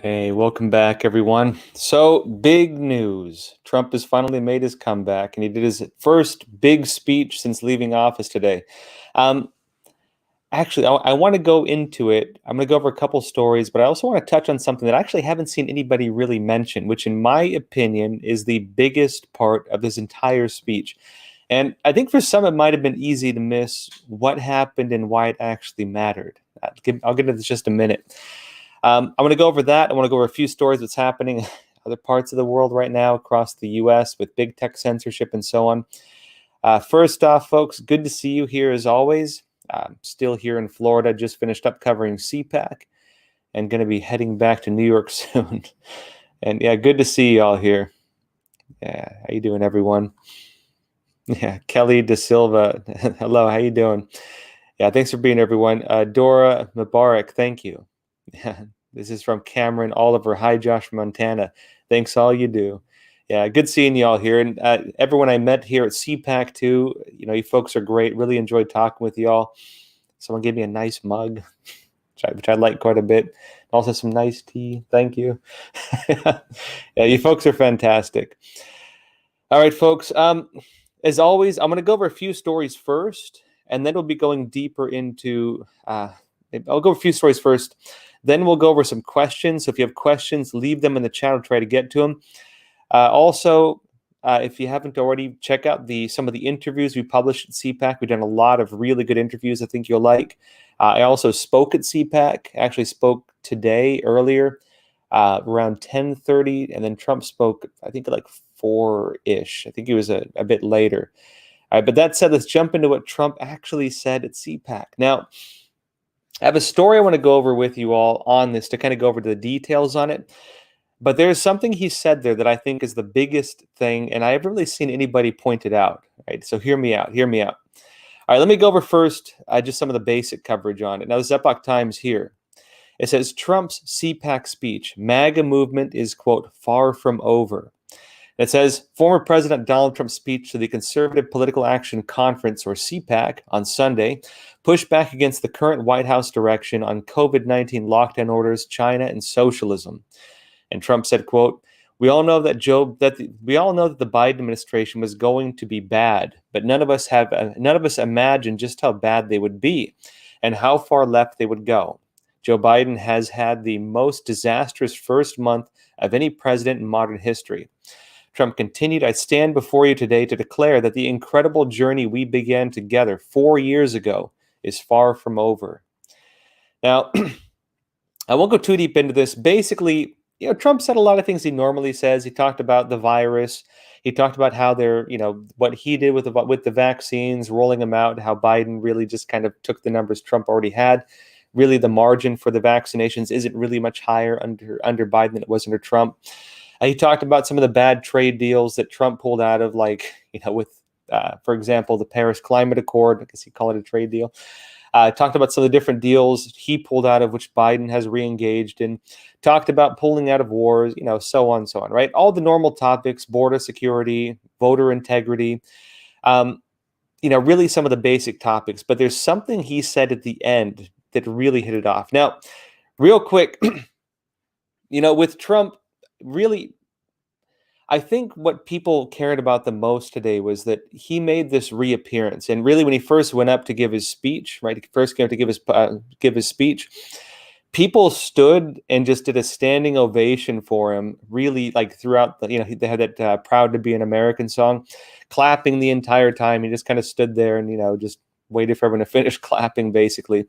Hey, welcome back, everyone. So, big news. Trump has finally made his comeback, and he did his first big speech since leaving office today. Um, I want to go into it. I'm going to go over a couple stories, but I also want to touch on something that I actually haven't seen anybody really mention, which, in my opinion, is the biggest part of this entire speech. And I think for some, it might have been easy to miss what happened and why it actually mattered. I'll get into this in just a minute. I'm going to go over that. I want to go over a few stories that's happening in other parts of the world right now across the U.S. with big tech censorship and so on. First off, folks, good to see you here as always. I'm still here in Florida. Just finished up covering CPAC and going to be heading back to New York soon. And yeah, good to see you all here. Yeah, how you doing, everyone? Yeah, Kelly De Silva. Hello, how you doing? Yeah, thanks for being everyone. Dora Mubarak, thank you. Yeah, this is from Cameron Oliver. Hi, Josh from Montana. Thanks all you do. Yeah, good seeing you all here. And everyone I met here at CPAC too, you folks are great. Really enjoyed talking with you all. Someone gave me a nice mug, which I like quite a bit. Also some nice tea. Thank you. Yeah, you folks are fantastic. All right, folks. As always, I'm going to go over a few stories first, and then we'll be going deeper into. I'll go over a few stories first. Then we'll go over some questions. So if you have questions, leave them in the chat. I'll try to get to them. Also, if you haven't already, check out some of the interviews we published at CPAC. We've done a lot of really good interviews I think you'll like. I also spoke at CPAC. Actually spoke today earlier around 10:30, and then Trump spoke, I think, like 4-ish. I think he was a bit later. All right, but that said, let's jump into what Trump actually said at CPAC. Now, I have a story I want to go over with you all on this to kind of go over the details on it. But there's something he said there that I think is the biggest thing, and I haven't really seen anybody point it out. Right? So hear me out. Hear me out. All right, let me go over first just some of the basic coverage on it. Now, this Epoch Times here. It says Trump's CPAC speech, MAGA movement is, quote, far from over. It says former President Donald Trump's speech to the Conservative Political Action Conference, or CPAC, on Sunday pushed back against the current White House direction on COVID-19 lockdown orders, China, and socialism. And Trump said, quote, we all know that the Biden administration was going to be bad, but none of us imagined just how bad they would be and how far left they would go. Joe Biden has had the most disastrous first month of any president in modern history. Trump continued, I stand before you today to declare that the incredible journey we began together 4 years ago is far from over. Now, I won't go too deep into this. Basically, Trump said a lot of things he normally says. He talked about the virus. He talked about how what he did with the vaccines, rolling them out, how Biden really just kind of took the numbers Trump already had. Really, the margin for the vaccinations isn't really much higher under Biden than it was under Trump. He talked about some of the bad trade deals that Trump pulled out of, for example, the Paris Climate Accord. I guess he called it a trade deal. Talked about some of the different deals he pulled out of, which Biden has reengaged in. Talked about pulling out of wars, so on, right? All the normal topics, border security, voter integrity, really some of the basic topics. But there's something he said at the end that really hit it off. Now, real quick, with Trump, really, I think what people cared about the most today was that he made this reappearance. And really, when he first went up to give his speech, right, he first came up to give his speech, people stood and just did a standing ovation for him, really, like throughout they had that Proud to be an American song, clapping the entire time. He just kind of stood there and, just waited for everyone to finish clapping, basically.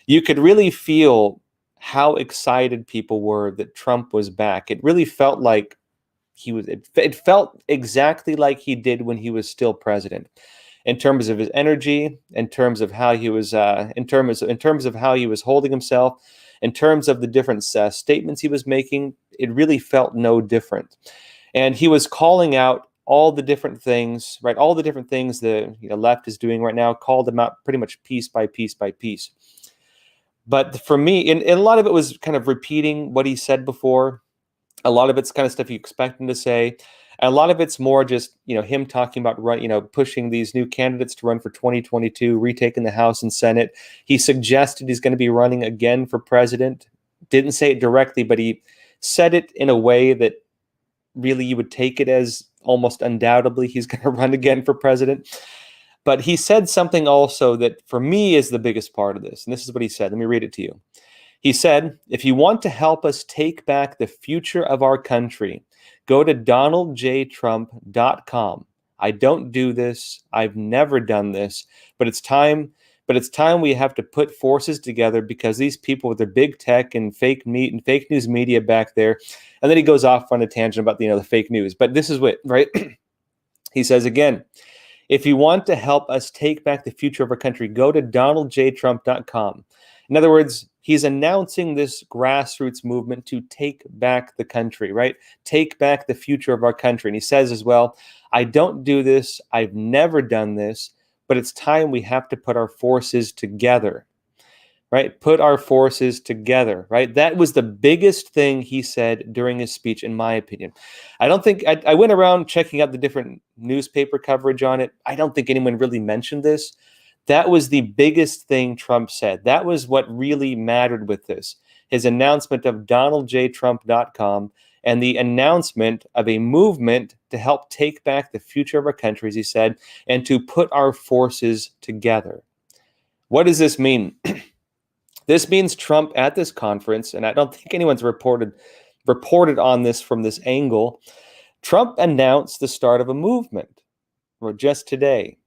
You could really feel how excited people were that Trump was back. It really felt like it felt exactly like he did when he was still president, in terms of his energy, in terms of how he was, in terms of how he was holding himself, in terms of the different statements he was making. It really felt no different, and he was calling out all the different things, right? All the different things the left is doing right now. Called them out pretty much piece by piece by piece. But for me, and a lot of it was kind of repeating what he said before. A lot of it's kind of stuff you expect him to say. And a lot of it's more just, him talking about pushing these new candidates to run for 2022, retaking the House and Senate. He suggested he's going to be running again for president. Didn't say it directly, but he said it in a way that really you would take it as almost undoubtedly he's going to run again for president. But he said something also that for me is the biggest part of this. And this is what he said. Let me read it to you. He said, if you want to help us take back the future of our country, go to donaldjtrump.com. I don't do this. I've never done this, but it's time. But it's time we have to put forces together because these people with their big tech and fake news media back there. And then he goes off on a tangent about the fake news. But this is what, right? He says again, if you want to help us take back the future of our country, go to donaldjtrump.com. In other words, he's announcing this grassroots movement to take back the country, right? Take back the future of our country. And he says as well, I don't do this. I've never done this, but it's time we have to put our forces together, right? Put our forces together, right? That was the biggest thing he said during his speech, in my opinion. I don't think, I went around checking out the different newspaper coverage on it. I don't think anyone really mentioned this. That was the biggest thing Trump said. That was what really mattered with this. His announcement of donaldjtrump.com and the announcement of a movement to help take back the future of our country, as he said, and to put our forces together. What does this mean? This means Trump at this conference, and I don't think anyone's reported on this from this angle, Trump announced the start of a movement, or just today.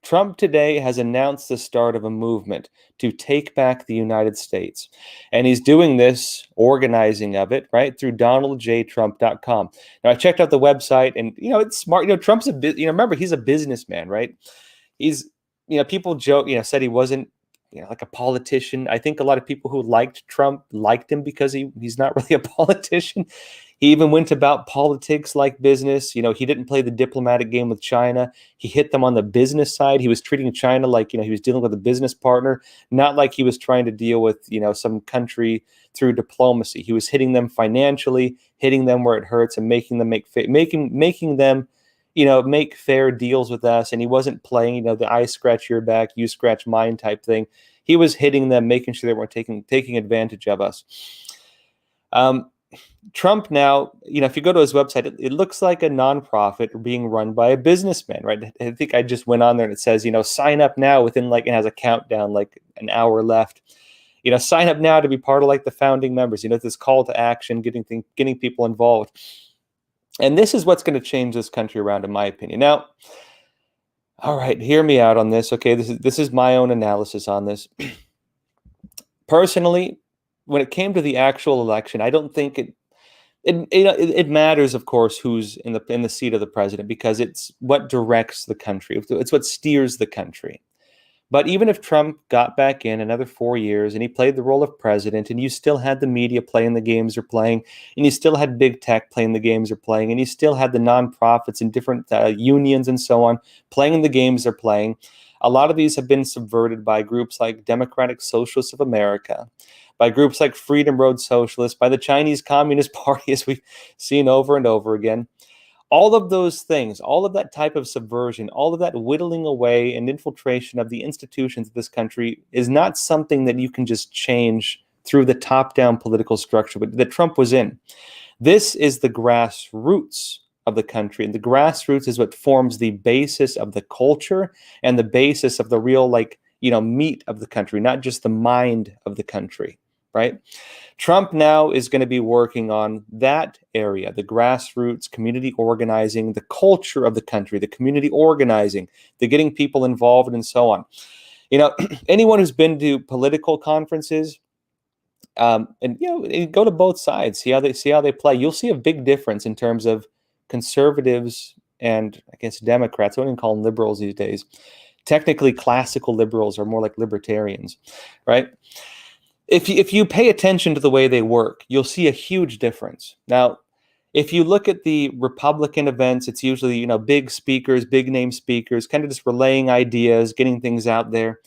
Trump today has announced the start of a movement to take back the United States. And he's doing this, organizing of it, right, through donaldjtrump.com. Now, I checked out the website, and, it's smart. Trump's remember, he's a businessman, right? He's, people joke, said he wasn't, like a politician. I think a lot of people who liked Trump liked him because he's not really a politician. He even went about politics like business. He didn't play the diplomatic game with China. He hit them on the business side. He was treating China like, he was dealing with a business partner, not like he was trying to deal with, some country through diplomacy. He was hitting them financially, hitting them where it hurts, and making them make them, make fair deals with us. And he wasn't playing, the I scratch your back, you scratch mine type thing. He was hitting them, making sure they weren't taking advantage of us. Trump now, if you go to his website, it looks like a nonprofit being run by a businessman, right? I think I just went on there and it says, sign up now within it has a countdown, like an hour left. Sign up now to be part of the founding members, this call to action, getting people involved. And this is what's going to change this country around, in my opinion. Now, all right, hear me out on this. Okay, this is my own analysis on this. Personally, when it came to the actual election, I don't think it matters, of course, who's in the seat of the president, because it's what directs the country. It's what steers the country. But even if Trump got back in another 4 years and he played the role of president, and you still had the media playing the games they're playing, and you still had big tech playing the games they're playing, and you still had the nonprofits and different unions and so on playing the games they're playing, a lot of these have been subverted by groups like Democratic Socialists of America, by groups like Freedom Road Socialists, by the Chinese Communist Party, as we've seen over and over again. All of those things, all of that type of subversion, all of that whittling away and infiltration of the institutions of this country is not something that you can just change through the top-down political structure that Trump was in. This is the grassroots of the country, and the grassroots is what forms the basis of the culture and the basis of the real, meat of the country, not just the mind of the country, right? Trump now is going to be working on that area, the grassroots, community organizing, the culture of the country, the community organizing, the getting people involved, and so on. Anyone who's been to political conferences, and go to both sides, see how they play. You'll see a big difference in terms of conservatives and, I guess, Democrats. I wouldn't even call them liberals these days. Technically, classical liberals are more like libertarians, right? If you pay attention to the way they work, you'll see a huge difference. Now, if you look at the Republican events, it's usually, big speakers, big name speakers, kind of just relaying ideas, getting things out there.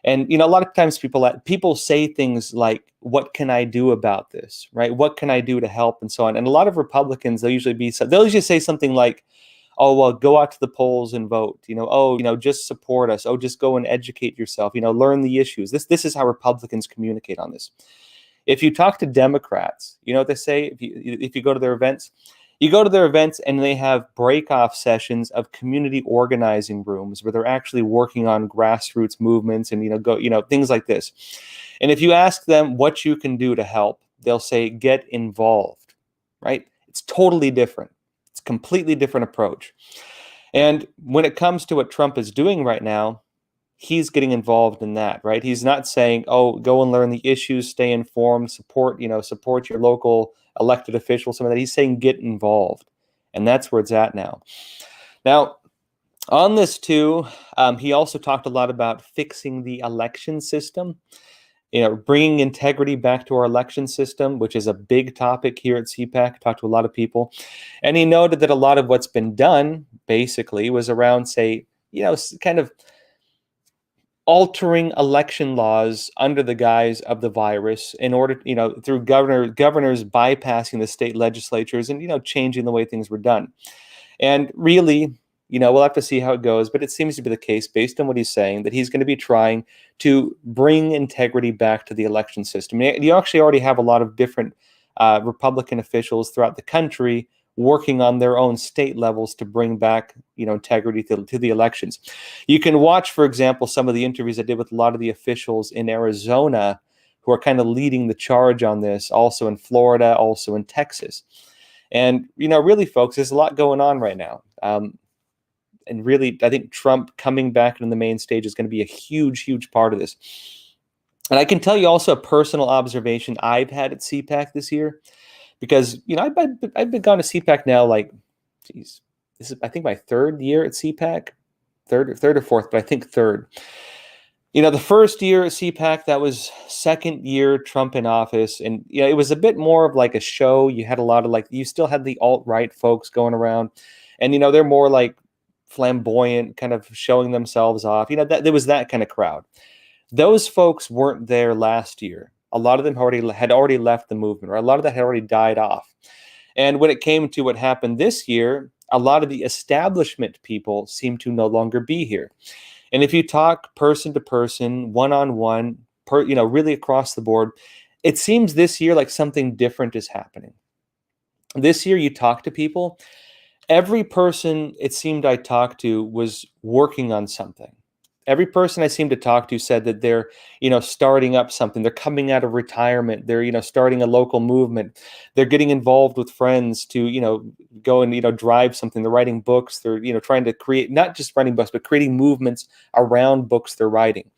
And, a lot of times people say things like, what can I do about this, right? What can I do to help, and so on. And a lot of Republicans, they'll usually say something like, oh, well, go out to the polls and vote, just support us. Oh, just go and educate yourself, learn the issues. This is how Republicans communicate on this. If you talk to Democrats, you know what they say? If you go to their events, you go to their events and they have break-off sessions of community organizing rooms where they're actually working on grassroots movements and things like this. And if you ask them what you can do to help, they'll say get involved, right? It's totally different. It's a completely different approach. And when it comes to what Trump is doing right now, he's getting involved in that, right? He's not saying, "Oh, go and learn the issues, stay informed, support your local elected officials," some of that. He's saying get involved, and that's where it's at now. Now, on this too, he also talked a lot about fixing the election system, bringing integrity back to our election system, which is a big topic here at CPAC. Talked to a lot of people, and he noted that a lot of what's been done basically was around, say, kind of altering election laws under the guise of the virus in order, through governors bypassing the state legislatures and, changing the way things were done. And really, we'll have to see how it goes, but it seems to be the case based on what he's saying that he's going to be trying to bring integrity back to the election system. You actually already have a lot of different Republican officials throughout the country working on their own state levels to bring back, integrity to the elections. You can watch, for example, some of the interviews I did with a lot of the officials in Arizona who are kind of leading the charge on this, also in Florida, also in Texas. And, really, folks, there's a lot going on right now. And really, I think Trump coming back on the main stage is going to be a huge, huge part of this. And I can tell you also a personal observation I've had at CPAC this year. Because, I've been gone to CPAC now, this is, I think, my third year at CPAC, third or fourth, but I think third. The first year at CPAC, that was second year Trump in office. And, it was a bit more of like a show. You had a lot of you still had the alt-right folks going around. And, they're more like flamboyant, kind of showing themselves off. There was that kind of crowd. Those folks weren't there last year. A lot of them had already left the movement, or a lot of that had already died off. And when it came to what happened this year, a lot of the establishment people seem to no longer be here. And if you talk person to person, one-on-one, really across the board, it seems this year like something different is happening. This year, you talk to people, every person it seemed I talked to was working on something. Every person I seemed to talk to said that they're, starting up something. They're coming out of retirement. They're, starting a local movement. They're getting involved with friends to, go and, drive something. They're writing books. They're, trying to create, not just writing books, but creating movements around books they're writing.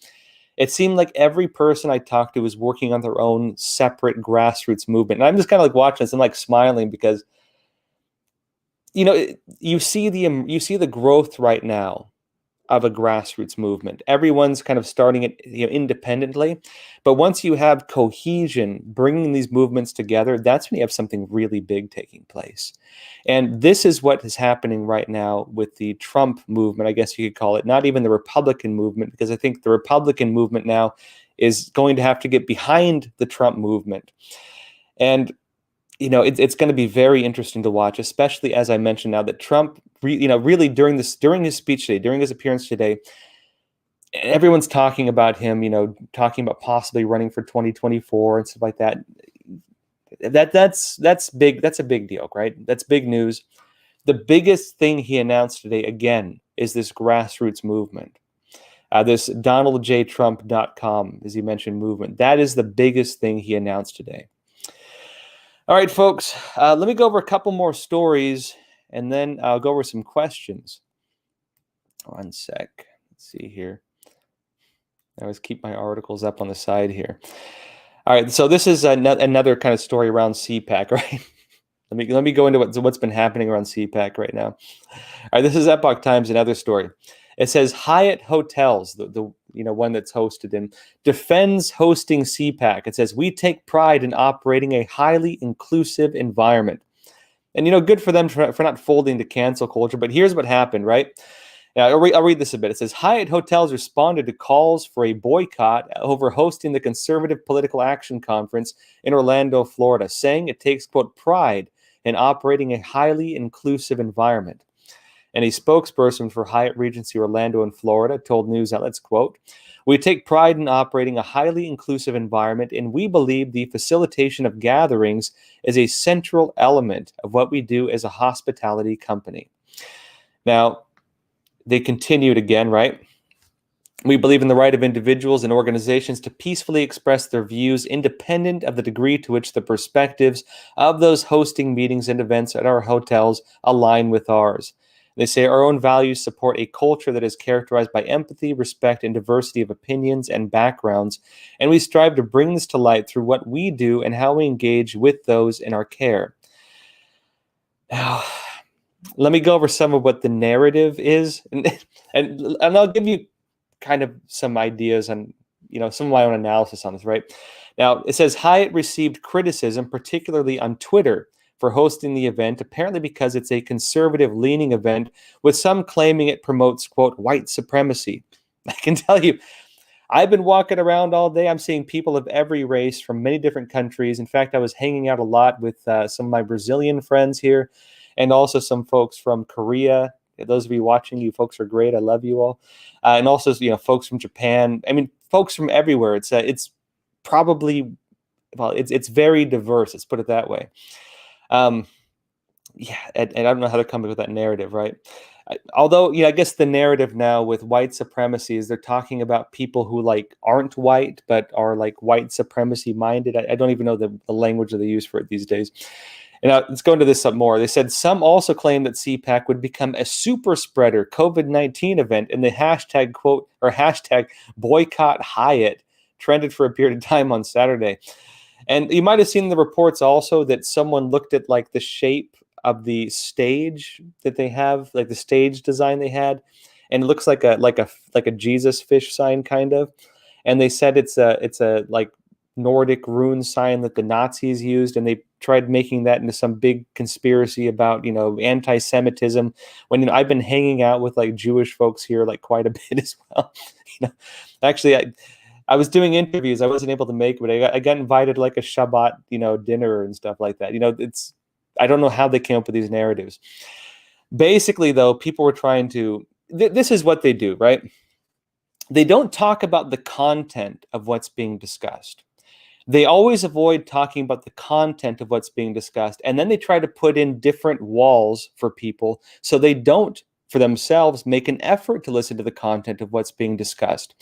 It seemed like every person I talked to was working on their own separate grassroots movement. And I'm just kind of like watching this and like smiling because, you see the growth right now of a grassroots movement. Everyone's kind of starting it independently. But once you have cohesion, bringing these movements together, that's when you have something really big taking place. And this is what is happening right now with the Trump movement, I guess you could call it, not even the Republican movement, because I think the Republican movement now is going to have to get behind the Trump movement. And it's going to be very interesting to watch, especially as I mentioned now that Trump, really during his speech today, during his appearance today, everyone's talking about him, talking about possibly running for 2024 and stuff like that. That's big. That's a big deal, right? That's big news. The biggest thing he announced today, again, is this grassroots movement. This DonaldJTrump.com, as you mentioned, movement. That is the biggest thing he announced today. All right, folks, let me go over a couple more stories, and then I'll go over some questions. One sec. Let's see here. I always keep my articles up on the side here. All right, so this is another kind of story around CPAC, right? Let me go into what's been happening around CPAC right now. All right, this is Epoch Times, another story. It says Hyatt Hotels, the one that's hosted in, defends hosting CPAC. It says, we take pride in operating a highly inclusive environment. And, good for them for not folding to cancel culture. But here's what happened, right? I'll read this a bit. It says, Hyatt Hotels responded to calls for a boycott over hosting the Conservative Political Action Conference in Orlando, Florida, saying it takes, quote, pride in operating a highly inclusive environment. And a spokesperson for Hyatt Regency Orlando in Florida told news outlets, quote, "We take pride in operating a highly inclusive environment, and we believe the facilitation of gatherings is a central element of what we do as a hospitality company." Now, they continued again, right? "We believe in the right of individuals and organizations to peacefully express their views independent of the degree to which the perspectives of those hosting meetings and events at our hotels align with ours." They say our own values support a culture that is characterized by empathy, respect, and diversity of opinions and backgrounds, and we strive to bring this to light through what we do and how we engage with those in our care. Now, let me go over some of what the narrative is, and I'll give you kind of some ideas on, some of my own analysis on this, right? Now, it says Hyatt received criticism, particularly on Twitter, for hosting the event, apparently because it's a conservative-leaning event, with some claiming it promotes, quote, white supremacy. I can tell you, I've been walking around all day. I'm seeing people of every race from many different countries. In fact, I was hanging out a lot with some of my Brazilian friends here, and also some folks from Korea. Those of you watching, you folks are great. I love you all. And also, folks from Japan. I mean, folks from everywhere. It's probably, well, it's very diverse. Let's put it that way. Yeah, and I don't know how to come up with that narrative, right? Although, I guess the narrative now with white supremacy is they're talking about people who like aren't white but are like white supremacy minded. I don't even know the language that they use for it these days. And now let's go into this some more. They said some also claim that CPAC would become a super spreader COVID-19 event, and the hashtag quote or hashtag boycott Hyatt trended for a period of time on Saturday. And you might have seen the reports also that someone looked at like the shape of the stage that they have, like the stage design they had, and it looks like a Jesus fish sign kind of. And they said it's a like Nordic rune sign that the Nazis used, and they tried making that into some big conspiracy about anti-Semitism. When I've been hanging out with like Jewish folks here like quite a bit as well. Actually, I was doing interviews. I wasn't able to make it, but I got invited like a Shabbat, dinner and stuff like that. I don't know how they came up with these narratives. Basically, though, people were trying to. This is what they do, right? They don't talk about the content of what's being discussed. They always avoid talking about the content of what's being discussed, and then they try to put in different walls for people so they don't, for themselves, make an effort to listen to the content of what's being discussed.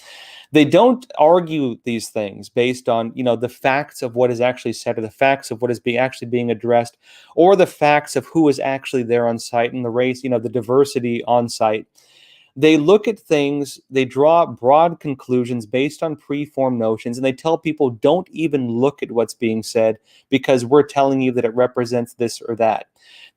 They don't argue these things based on, the facts of what is actually said, or the facts of what is actually being addressed, or the facts of who is actually there on site and the race, the diversity on site. They look at things, they draw broad conclusions based on preformed notions, and they tell people don't even look at what's being said because we're telling you that it represents this or that.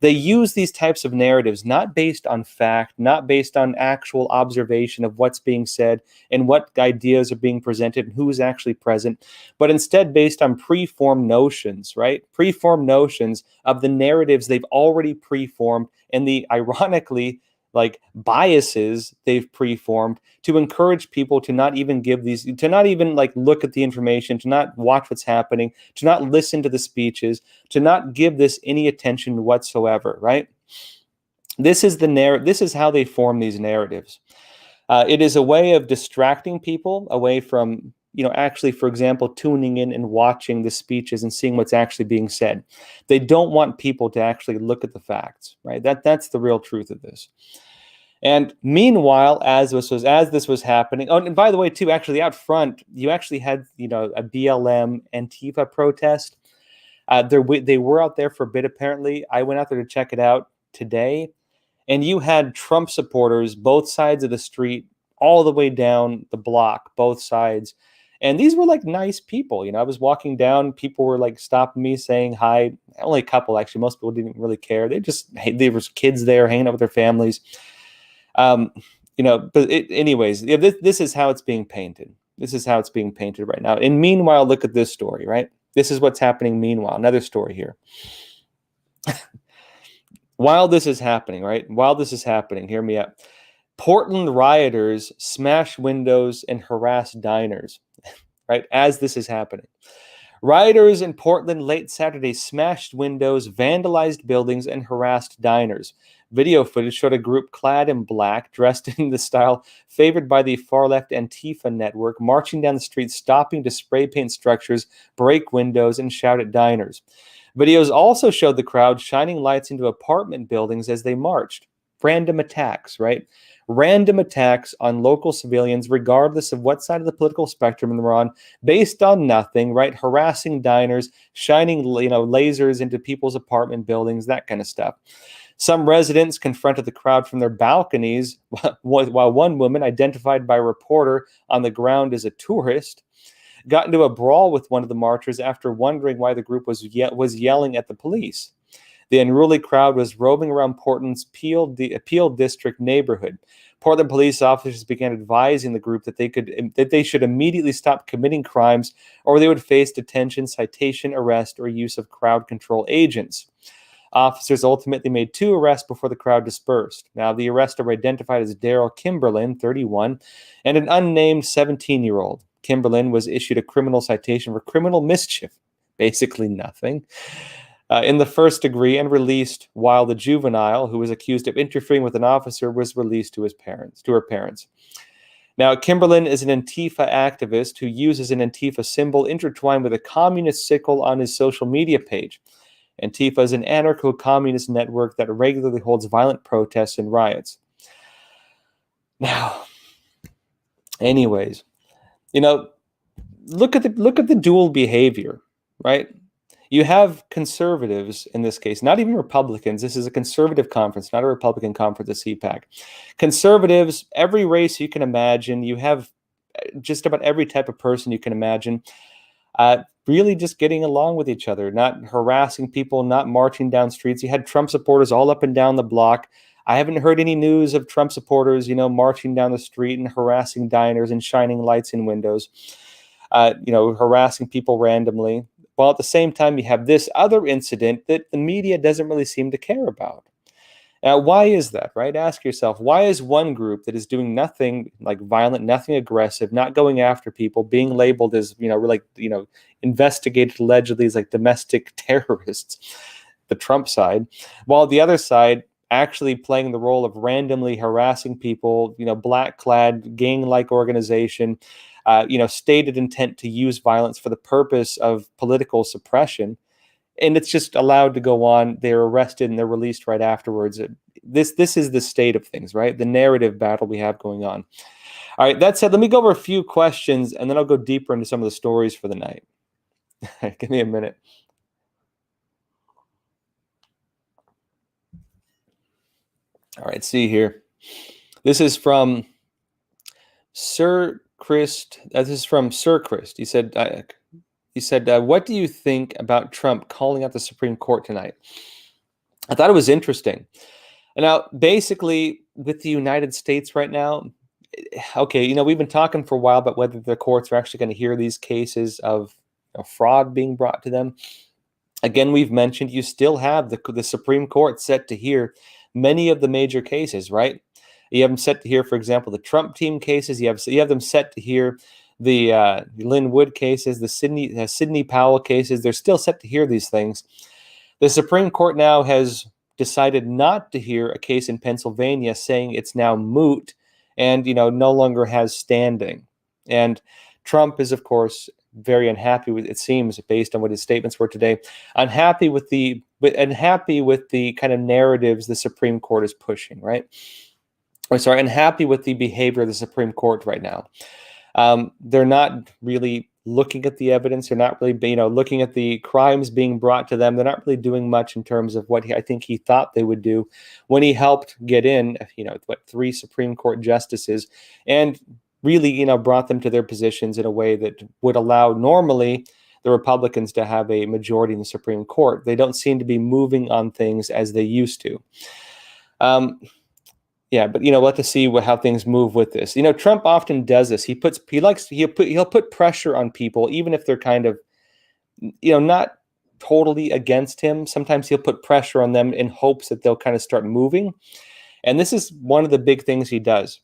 They use these types of narratives not based on fact, not based on actual observation of what's being said and what ideas are being presented and who's actually present, but instead based on preformed notions, right? Preformed notions of the narratives they've already preformed and the, ironically, like biases they've preformed to encourage people to not even to not even like look at the information, to not watch what's happening, to not listen to the speeches, to not give this any attention whatsoever, right? This is this is how they form these narratives. It is a way of distracting people away from, actually, for example, tuning in and watching the speeches and seeing what's actually being said. They don't want people to actually look at the facts, right? That's the real truth of this. And meanwhile, as this was happening, oh, and by the way, too, actually out front, you actually had, a BLM Antifa protest. They were out there for a bit, apparently. I went out there to check it out today, and you had Trump supporters, both sides of the street, all the way down the block, both sides. And these were like nice people. I was walking down, people were like stopping me, saying hi. Only a couple, actually. Most people didn't really care. There was kids there hanging out with their families. But anyways, this is how it's being painted. This is how it's being painted right now. And meanwhile, look at this story, right? This is what's happening meanwhile. Another story here. While this is happening, right? While this is happening, hear me out. Portland rioters smash windows and harass diners, right? As this is happening. Rioters in Portland late Saturday smashed windows, vandalized buildings, and harassed diners. Video footage showed a group clad in black, dressed in the style favored by the far-left Antifa network, marching down the street, stopping to spray paint structures, break windows, and shout at diners. Videos also showed the crowd shining lights into apartment buildings as they marched. Random attacks, right? Random attacks on local civilians, regardless of what side of the political spectrum they're on, based on nothing, right? Harassing diners, shining, lasers into people's apartment buildings, that kind of stuff. Some residents confronted the crowd from their balconies, while one woman, identified by a reporter on the ground as a tourist, got into a brawl with one of the marchers after wondering why the group was yelling at the police. The unruly crowd was roving around Portland's Peel District neighborhood. Portland police officers began advising the group that they should immediately stop committing crimes, or they would face detention, citation, arrest, or use of crowd control agents. Officers ultimately made 2 arrests before the crowd dispersed. Now, the arrests are identified as Daryl Kimberlin, 31, and an unnamed 17-year-old. Kimberlin was issued a criminal citation for criminal mischief, basically nothing, in the first degree, and released, while the juvenile, who was accused of interfering with an officer, was released to her parents. Now, Kimberlin is an Antifa activist who uses an Antifa symbol intertwined with a communist sickle on his social media page. Antifa is an anarcho-communist network that regularly holds violent protests and riots. Now, anyways, look at the dual behavior, right? You have conservatives in this case, not even Republicans. This is a conservative conference, not a Republican conference, a CPAC. Conservatives, every race you can imagine. You have just about every type of person you can imagine, really just getting along with each other, not harassing people, not marching down streets. You had Trump supporters all up and down the block. I haven't heard any news of Trump supporters, marching down the street and harassing diners and shining lights in windows, harassing people randomly. While at the same time, you have this other incident that the media doesn't really seem to care about. Now, why is that, right? Ask yourself, why is one group that is doing nothing like violent, nothing aggressive, not going after people, being labeled as, investigated allegedly as like domestic terrorists, the Trump side, while the other side actually playing the role of randomly harassing people, black-clad, gang-like organization, stated intent to use violence for the purpose of political suppression, and it's just allowed to go on. They're arrested and they're released right afterwards. This is the state of things, right? The narrative battle we have going on. All right, that said, let me go over a few questions, and then I'll go deeper into some of the stories for the night. Give me a minute. All right, see here. This is from Sir Christ. This is from Sir Christ. He said, what do you think about Trump calling out the Supreme Court tonight? I thought it was interesting. Now, basically, with the United States right now, okay, we've been talking for a while about whether the courts are actually going to hear these cases of fraud being brought to them. Again, we've mentioned you still have the Supreme Court set to hear many of the major cases, right? You have them set to hear, for example, the Trump team cases. You have them set to hear the Lynn Wood cases, the Sidney Powell cases. They're still set to hear these things. The Supreme Court now has decided not to hear a case in Pennsylvania, saying it's now moot and no longer has standing. And Trump is, of course, very unhappy with, it seems, based on what his statements were today, unhappy with the kind of narratives the Supreme Court is pushing, right? Unhappy with the behavior of the Supreme Court right now. They're not really looking at the evidence. They're not really, looking at the crimes being brought to them. They're not really doing much in terms of what I think he thought they would do when he helped get in, 3 Supreme Court justices, and really, brought them to their positions in a way that would allow normally the Republicans to have a majority in the Supreme Court. They don't seem to be moving on things as they used to. Yeah, but we'll have to see how things move with this. Trump often does this. He'll put pressure on people, even if they're kind of, not totally against him. Sometimes he'll put pressure on them in hopes that they'll kind of start moving. And this is one of the big things he does.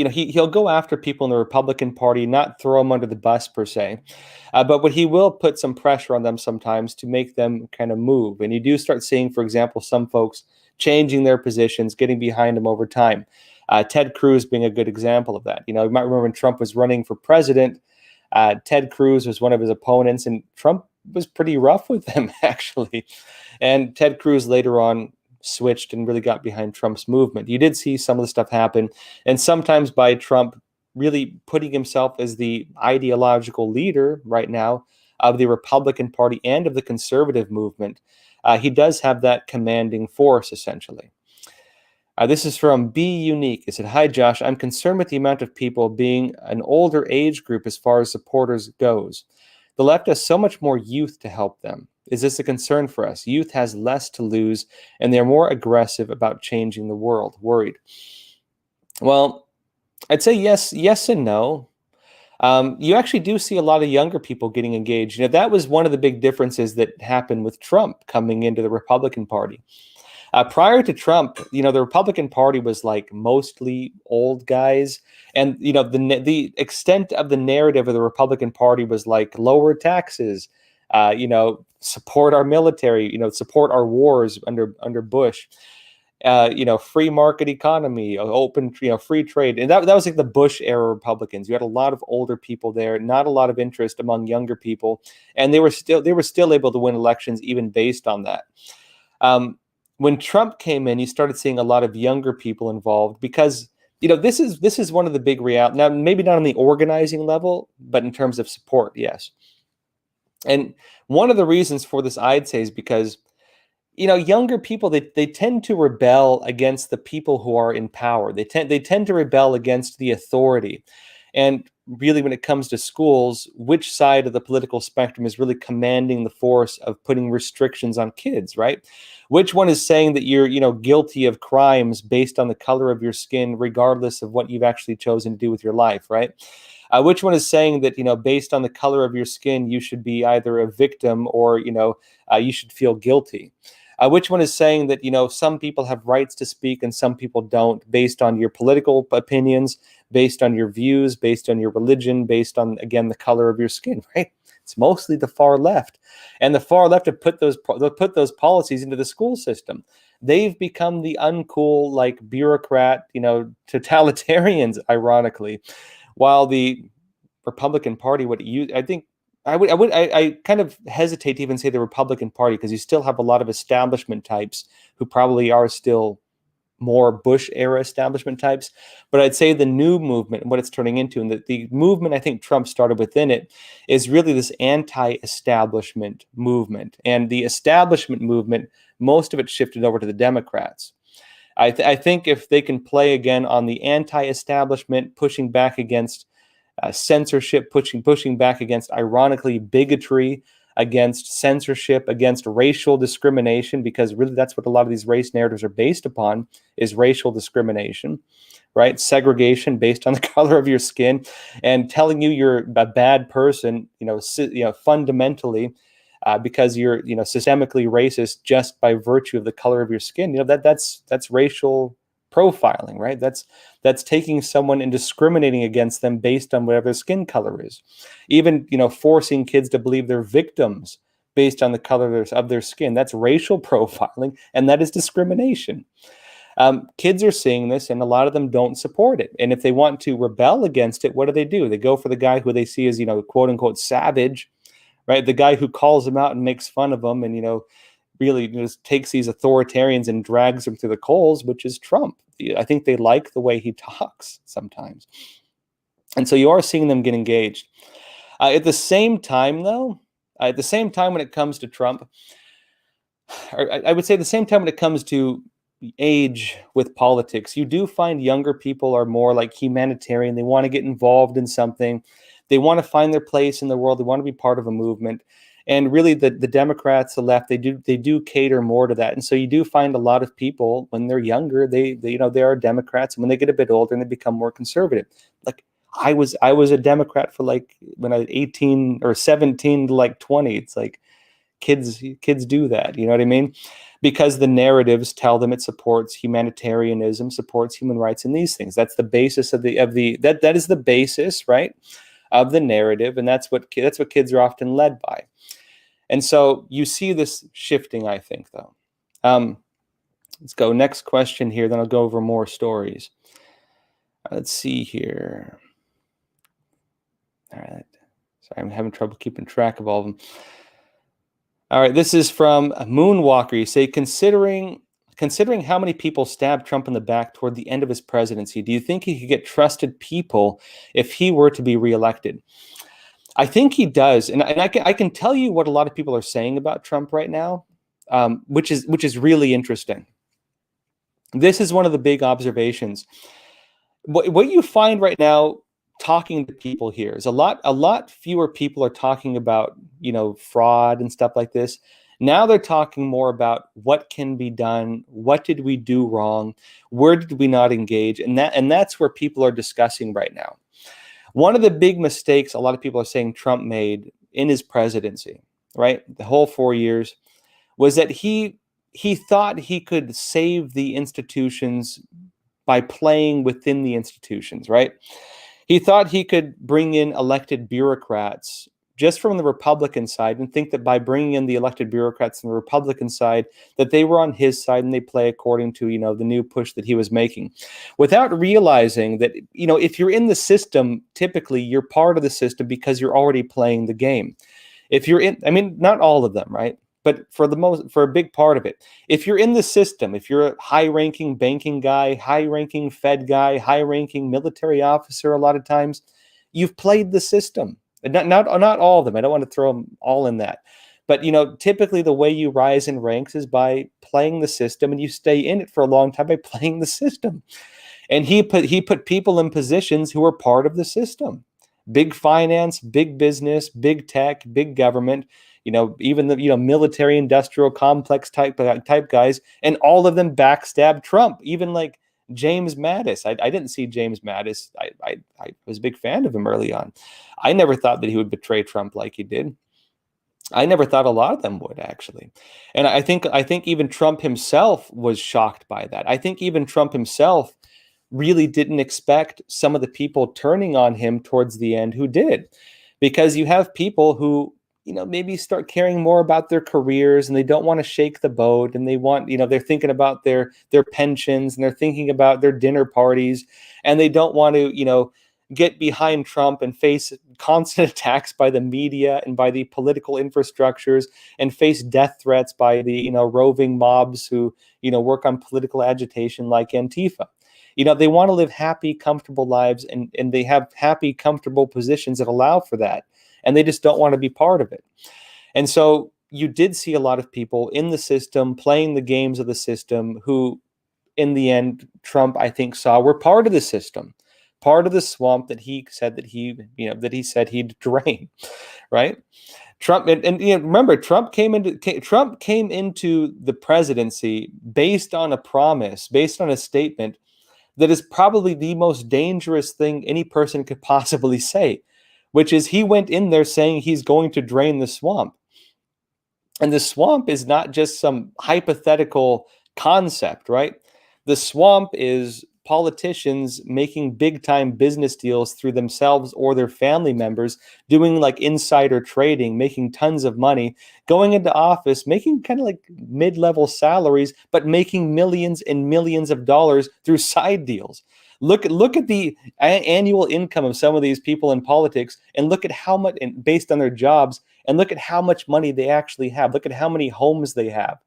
he'll go after people in the Republican Party, not throw them under the bus per se, but what he will put some pressure on them sometimes to make them kind of move. And you do start seeing, for example, some folks changing their positions, getting behind him over time. Ted Cruz being a good example of that. You might remember when Trump was running for president, Ted Cruz was one of his opponents, and Trump was pretty rough with him, actually. And Ted Cruz later on switched and really got behind Trump's movement. You did see some of the stuff happen, and sometimes by Trump really putting himself as the ideological leader right now of the Republican Party and of the conservative movement. He does have that commanding force, essentially. This is from Be Unique. It said, "Hi, Josh. I'm concerned with the amount of people being an older age group as far as supporters goes. The left has so much more youth to help them. Is this a concern for us? Youth has less to lose, and they're more aggressive about changing the world. Worried." Well, I'd say yes and no. You actually do see a lot of younger people getting engaged. That was one of the big differences that happened with Trump coming into the Republican Party. Prior to Trump, the Republican Party was like mostly old guys, and the extent of the narrative of the Republican Party was like lower taxes, support our military, support our wars under Bush, free market economy, open, free trade, and that was like the Bush era Republicans. You had a lot of older people there, not a lot of interest among younger people, and they were still able to win elections even based on that. When Trump came in, you started seeing a lot of younger people involved because, this is one of the big realities. Now, maybe not on the organizing level, but in terms of support, yes. And one of the reasons for this, I'd say, is because, younger people, they tend to rebel against the people who are in power. They tend to rebel against the authority. And really, when it comes to schools, which side of the political spectrum is really commanding the force of putting restrictions on kids, right? Which one is saying that you're, guilty of crimes based on the color of your skin, regardless of what you've actually chosen to do with your life, right? Which one is saying that, based on the color of your skin, you should be either a victim or, you should feel guilty? Which one is saying that, some people have rights to speak and some people don't, based on your political opinions, based on your views, based on your religion, based on, again, the color of your skin, right? It's mostly the far left. And the far left have put those policies into the school system. They've become the uncool, like, bureaucrat, totalitarians, ironically, while the Republican Party, I kind of hesitate to even say the Republican Party, because you still have a lot of establishment types who probably are still more Bush era establishment types. But I'd say the new movement and what it's turning into, and the movement I think Trump started within it, is really this anti-establishment movement. And the establishment movement, most of it shifted over to the Democrats. I think if they can play again on the anti-establishment, pushing back against censorship, pushing back against, ironically, bigotry, against censorship, against racial discrimination, because really that's what a lot of these race narratives are based upon, is racial discrimination, right? Segregation based on the color of your skin, and telling you you're a bad person, fundamentally, because you're, systemically racist just by virtue of the color of your skin. That's racial profiling, right? That's taking someone and discriminating against them based on whatever their skin color is. Even, forcing kids to believe they're victims based on the color of their skin. That's racial profiling, and that is discrimination. Kids are seeing this, and a lot of them don't support it. And if they want to rebel against it, what do? They go for the guy who they see as, quote unquote savage, right? The guy who calls them out and makes fun of them, and, really just takes these authoritarians and drags them through the coals, which is Trump. I think they like the way he talks sometimes. And so you are seeing them get engaged. At the same time, though, when it comes to Trump, or I would say the same time when it comes to age with politics, you do find younger people are more like humanitarian. They want to get involved in something. They want to find their place in the world. They want to be part of a movement. And really, the Democrats, the left, they do cater more to that. And so you do find a lot of people when they're younger, they are Democrats, and when they get a bit older, and they become more conservative. Like I was a Democrat for, like, when I was 18 or 17 to like 20. It's like, kids do that. You know what I mean? Because the narratives tell them it supports humanitarianism, supports human rights, and these things. That's the basis of that is the basis, right, of the narrative, and that's what kids are often led by. And so you see this shifting, I think, though. Let's go next question here, then I'll go over more stories. Let's see here. All right. Sorry, I'm having trouble keeping track of all of them. All right, this is from Moonwalker. You say, considering how many people stabbed Trump in the back toward the end of his presidency, do you think he could get trusted people if he were to be reelected? I think he does, and I can tell you what a lot of people are saying about Trump right now, which is really interesting. This is one of the big observations. What you find right now, talking to people here, is a lot fewer people are talking about, fraud and stuff like this. Now they're talking more about what can be done, what did we do wrong, where did we not engage, and that's where people are discussing right now. One of the big mistakes a lot of people are saying Trump made in his presidency, right, the whole 4 years, was that he thought he could save the institutions by playing within the institutions, right? He thought he could bring in elected bureaucrats just from the Republican side and think that by bringing in the elected bureaucrats from the Republican side, that they were on his side and they play according to, the new push that he was making, without realizing that, if you're in the system, typically you're part of the system because you're already playing the game. If you're in, not all of them, right? But for a big part of it, if you're in the system, if you're a high-ranking banking guy, high-ranking Fed guy, high-ranking military officer, a lot of times, you've played the system. And not all of them. I don't want to throw them all in that. But, typically the way you rise in ranks is by playing the system, and you stay in it for a long time by playing the system. And he put people in positions who are part of the system. Big finance, big business, big tech, big government, even the military industrial complex type guys, and all of them backstabbed Trump. Even like James Mattis. I didn't see James Mattis. I was a big fan of him early on. I never thought that he would betray Trump like he did. I never thought a lot of them would, actually. And I think even Trump himself was shocked by that. I think even Trump himself really didn't expect some of the people turning on him towards the end who did. Because you have people who, maybe start caring more about their careers, and they don't want to shake the boat, and they want, they're thinking about their pensions, and they're thinking about their dinner parties, and they don't want to, get behind Trump and face constant attacks by the media and by the political infrastructures, and face death threats by the, roving mobs who, work on political agitation like Antifa. They want to live happy, comfortable lives, and they have happy, comfortable positions that allow for that. And they just don't want to be part of it. And so you did see a lot of people in the system playing the games of the system who, in the end, Trump, I think, saw were part of the system, part of the swamp that he said that he said he'd drain, right? Trump and remember, Trump came into the presidency based on a promise, based on a statement that is probably the most dangerous thing any person could possibly say, which is he went in there saying he's going to drain the swamp. And the swamp is not just some hypothetical concept, right? The swamp is politicians making big-time business deals through themselves or their family members, doing like insider trading, making tons of money, going into office, making kind of like mid-level salaries, but making millions and millions of dollars through side deals. Look at the annual income of some of these people in politics, and look at how much, based on their jobs, and look at how much money they actually have. Look at how many homes they have.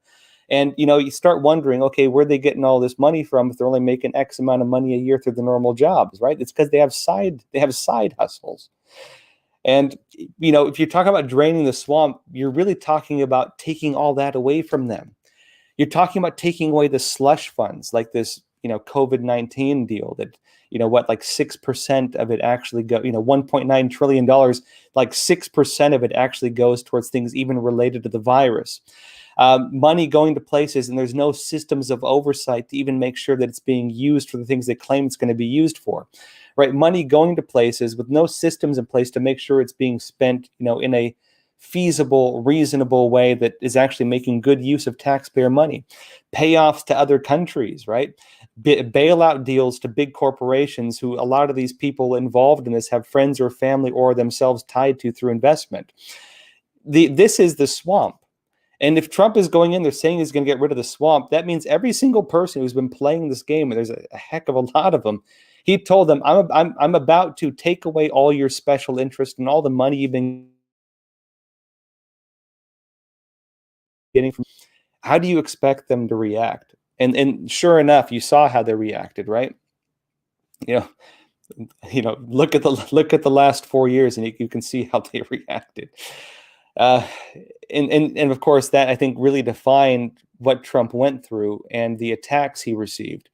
And, you start wondering, okay, where are they getting all this money from if they're only making X amount of money a year through the normal jobs, right? It's because they have side hustles. And, if you're talking about draining the swamp, you're really talking about taking all that away from them. You're talking about taking away the slush funds, like this, COVID-19 deal that, like 6% of it actually go, $1.9 trillion, like 6% of it actually goes towards things even related to the virus. Money going to places, and there's no systems of oversight to even make sure that it's being used for the things they claim it's going to be used for, right? Money going to places with no systems in place to make sure it's being spent, in a feasible, reasonable way that is actually making good use of taxpayer money. Payoffs to other countries, right? Bailout deals to big corporations who a lot of these people involved in this have friends or family or themselves tied to through investment. This is the swamp. And if Trump is going in there saying he's going to get rid of the swamp, that means every single person who's been playing this game, and there's a heck of a lot of them, he told them, I'm about to take away all your special interest and all the money you've been getting from. How do you expect them to react? And sure enough, you saw how they reacted, right? You know, look at the last 4 years, and you can see how they reacted. And of course, that I think really defined what Trump went through and the attacks he received.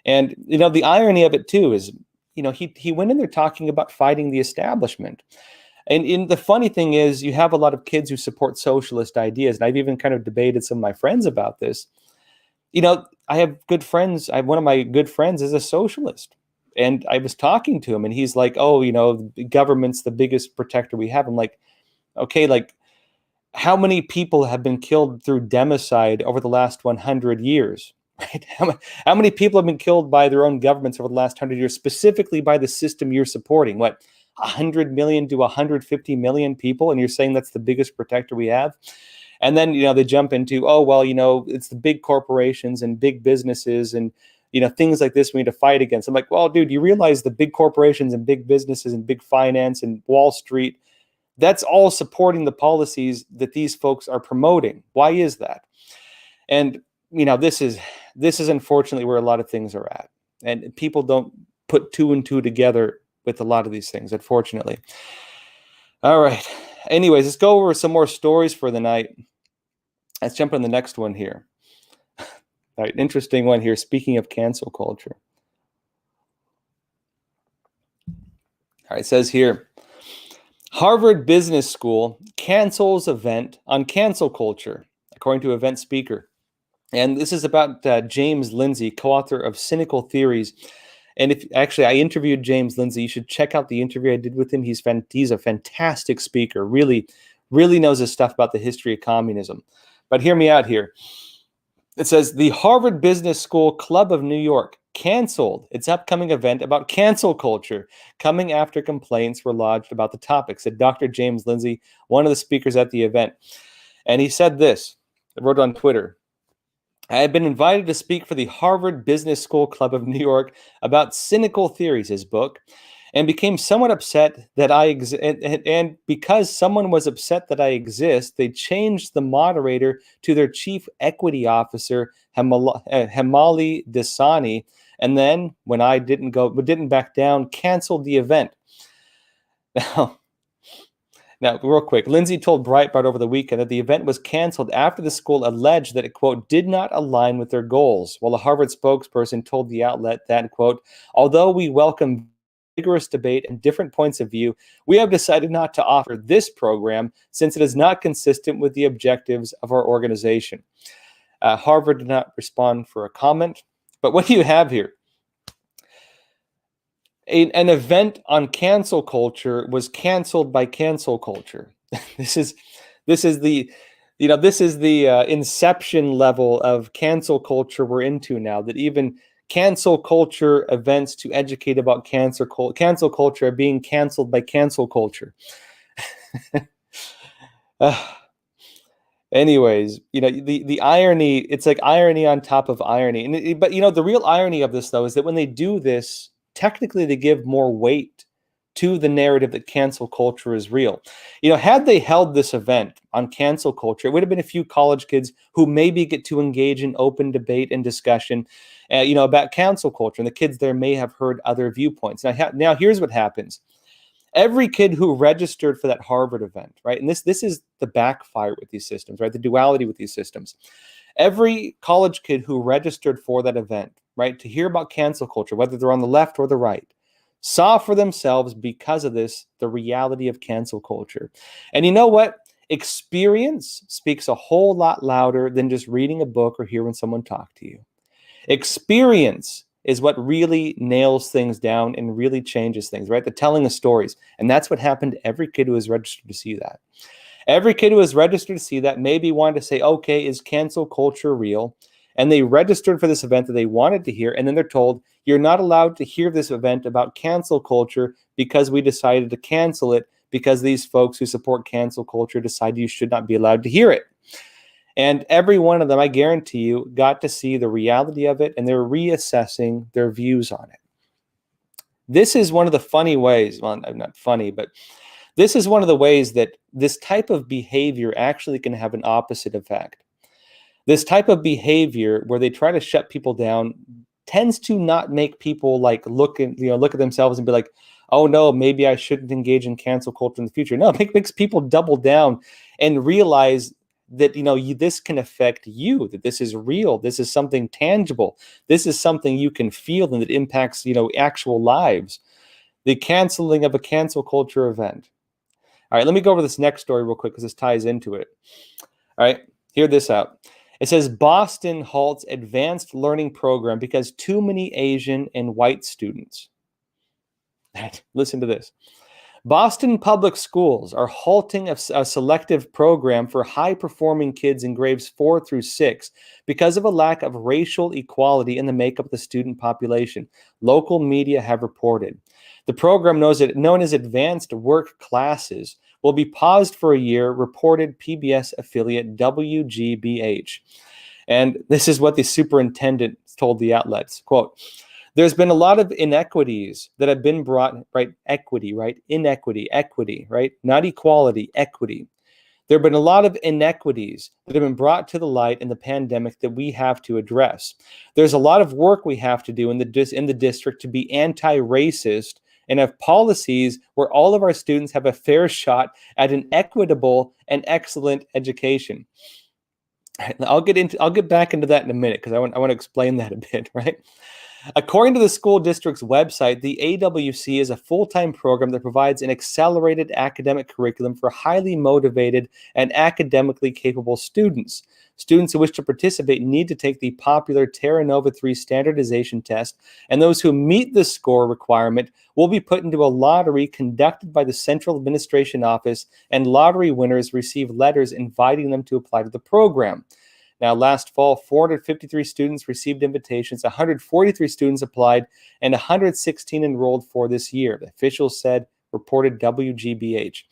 And the irony of it too is, he went in there talking about fighting the establishment. And the funny thing is, you have a lot of kids who support socialist ideas, and I've even kind of debated some of my friends about this. I have good friends. One of my good friends is a socialist, and I was talking to him, and he's like, "Oh, the government's the biggest protector we have." I'm like, "Okay, like, how many people have been killed through democide over the last 100 years?" Right? How many people have been killed by their own governments over the last 100 years, specifically by the system you're supporting? What, 100 million to 150 million people, and you're saying that's the biggest protector we have? And then they jump into, oh well, it's the big corporations and big businesses and things like this we need to fight against. I'm like, well, dude, you realize the big corporations and big businesses and big finance and Wall Street, that's all supporting the policies that these folks are promoting. Why is that? And this is unfortunately where a lot of things are at, and people don't put two and two together with a lot of these things, unfortunately. All right. Anyways, let's go over some more stories for the night. Let's jump on the next one here. All right, interesting one here. Speaking of cancel culture. All right, it says here, Harvard Business School cancels event on cancel culture, according to event speaker. And this is about James Lindsay, co-author of Cynical Theories. And I interviewed James Lindsay. You should check out the interview I did with him. He's a fantastic speaker. Really, really knows his stuff about the history of communism. But hear me out here. It says the Harvard Business School Club of New York canceled its upcoming event about cancel culture, coming after complaints were lodged about the topic, said Dr. James Lindsay, one of the speakers at the event. And he said this, I wrote on Twitter, I had been invited to speak for the Harvard Business School Club of New York about Cynical Theories, his book, and became somewhat upset that and because someone was upset that I exist, they changed the moderator to their chief equity officer, Hemali Desani, and then when I didn't back down, canceled the event. Now, real quick, Lindsay told Breitbart over the weekend that the event was canceled after the school alleged that it, quote, did not align with their goals, while a Harvard spokesperson told the outlet that, quote, although we welcome vigorous debate and different points of view, we have decided not to offer this program since it is not consistent with the objectives of our organization. Harvard did not respond for a comment, but what do you have here? An event on cancel culture was canceled by cancel culture. This is the inception level of cancel culture we're into now, that even cancel culture events to educate about cancel culture are being canceled by cancel culture. Anyways, the irony, it's like irony on top of irony. But the real irony of this, though, is that when they do this, technically they give more weight to the narrative that cancel culture is real. Had they held this event on cancel culture, it would have been a few college kids who maybe get to engage in open debate and discussion, about cancel culture. And the kids there may have heard other viewpoints. Now here's what happens. Every kid who registered for that Harvard event, right? And this is the backfire with these systems, right? The duality with these systems. Every college kid who registered for that event, right, to hear about cancel culture, whether they're on the left or the right, saw for themselves, because of this, the reality of cancel culture. And you know what? Experience speaks a whole lot louder than just reading a book or hearing someone talk to you. Experience is what really nails things down and really changes things, right? The telling of stories. And that's what happened to every kid who was registered to see that. Every kid who was registered to see that maybe wanted to say, okay, is cancel culture real? And they registered for this event that they wanted to hear. And then they're told, you're not allowed to hear this event about cancel culture because we decided to cancel it because these folks who support cancel culture decided you should not be allowed to hear it. And every one of them, I guarantee you, got to see the reality of it, and they're reassessing their views on it. This is one of the funny ways, well, not funny, but this is one of the ways that this type of behavior actually can have an opposite effect. This type of behavior where they try to shut people down tends to not make people like look at themselves and be like, oh no, maybe I shouldn't engage in cancel culture in the future. No, it makes people double down and realize that this can affect you, that this is real, this is something tangible, this is something you can feel and that impacts actual lives. The canceling of a cancel culture event. All right, let me go over this next story real quick because this ties into it. All right, hear this out. It says Boston halts advanced learning program because too many Asian and white students. Listen to this. Boston public schools are halting a selective program for high-performing kids in grades 4 through 6 because of a lack of racial equality in the makeup of the student population, local media have reported. The program, known as Advanced Work Classes, will be paused for a year, reported PBS affiliate WGBH. And this is what the superintendent told the outlets, quote, there's been a lot of inequities that have been brought, right? Equity, right? Inequity, equity, right? Not equality, equity. There have been a lot of inequities that have been brought to the light in the pandemic that we have to address. There's a lot of work we have to do in the district to be anti-racist and have policies where all of our students have a fair shot at an equitable and excellent education. I'll get back into that in a minute because I want to explain that a bit, right? According to the school district's website, the AWC is a full-time program that provides an accelerated academic curriculum for highly motivated and academically capable students. Students who wish to participate need to take the popular Terra Nova 3 standardization test, and those who meet the score requirement will be put into a lottery conducted by the Central Administration Office, and lottery winners receive letters inviting them to apply to the program. Now, last fall, 453 students received invitations, 143 students applied, and 116 enrolled for this year, the officials said, reported WGBH.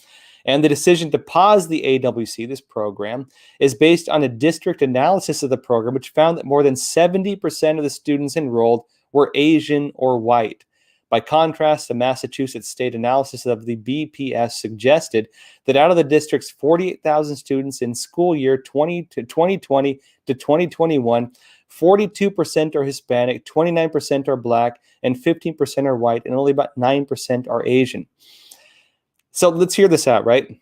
And the decision to pause the AWC, this program, is based on a district analysis of the program, which found that more than 70% of the students enrolled were Asian or white. By contrast, the Massachusetts state analysis of the BPS suggested that out of the district's 48,000 students in school year 2020 to 2021, 42% are Hispanic, 29% are Black, and 15% are white, and only about 9% are Asian. So let's hear this out, right?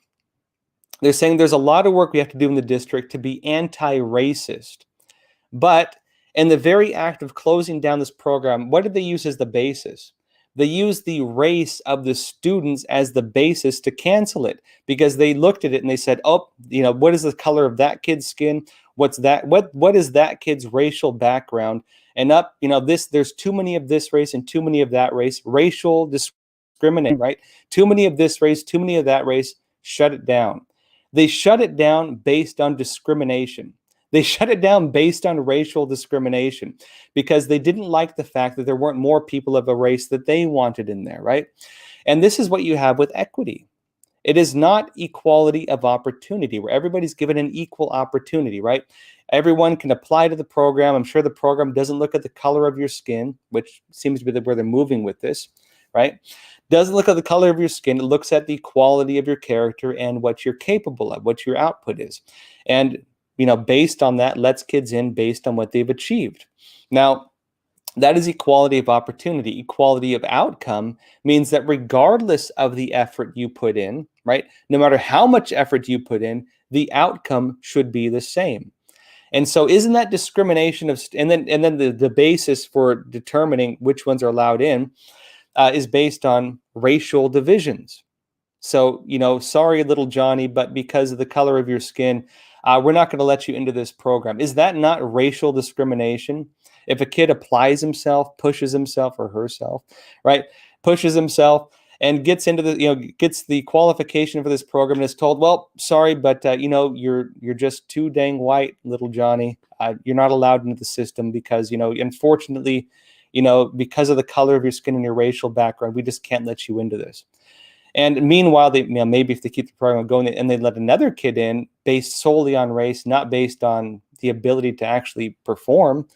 They're saying there's a lot of work we have to do in the district to be anti-racist. But in the very act of closing down this program, what did they use as the basis? They used the race of the students as the basis to cancel it because they looked at it and they said, oh, what is the color of that kid's skin? What's that? What is that kid's racial background? And there's too many of this race and too many of that race, racial discrimination, right? Too many of this race, too many of that race, shut it down. They shut it down based on discrimination. They shut it down based on racial discrimination because they didn't like the fact that there weren't more people of a race that they wanted in there, right? And this is what you have with equity. It is not equality of opportunity where everybody's given an equal opportunity, right? Everyone can apply to the program. I'm sure the program doesn't look at the color of your skin, which seems to be where they're moving with this, right? Doesn't look at the color of your skin. It looks at the quality of your character and what you're capable of, what your output is. And based on that, lets kids in based on what they've achieved. Now, that is equality of opportunity. Equality of outcome means that regardless of the effort you put in, right, no matter how much effort you put in, the outcome should be the same. And so isn't that discrimination and then the basis for determining which ones are allowed in is based on racial divisions. So, sorry, little Johnny, but because of the color of your skin, we're not going to let you into this program. Is that not racial discrimination? If a kid applies himself, pushes himself or herself, right? Pushes himself and gets into the, gets the qualification for this program and is told, well, sorry, but you're just too dang white, little Johnny. You're not allowed into the system because, unfortunately, because of the color of your skin and your racial background, we just can't let you into this. And meanwhile, they, maybe if they keep the program going and they let another kid in based solely on race, not based on the ability to actually perform,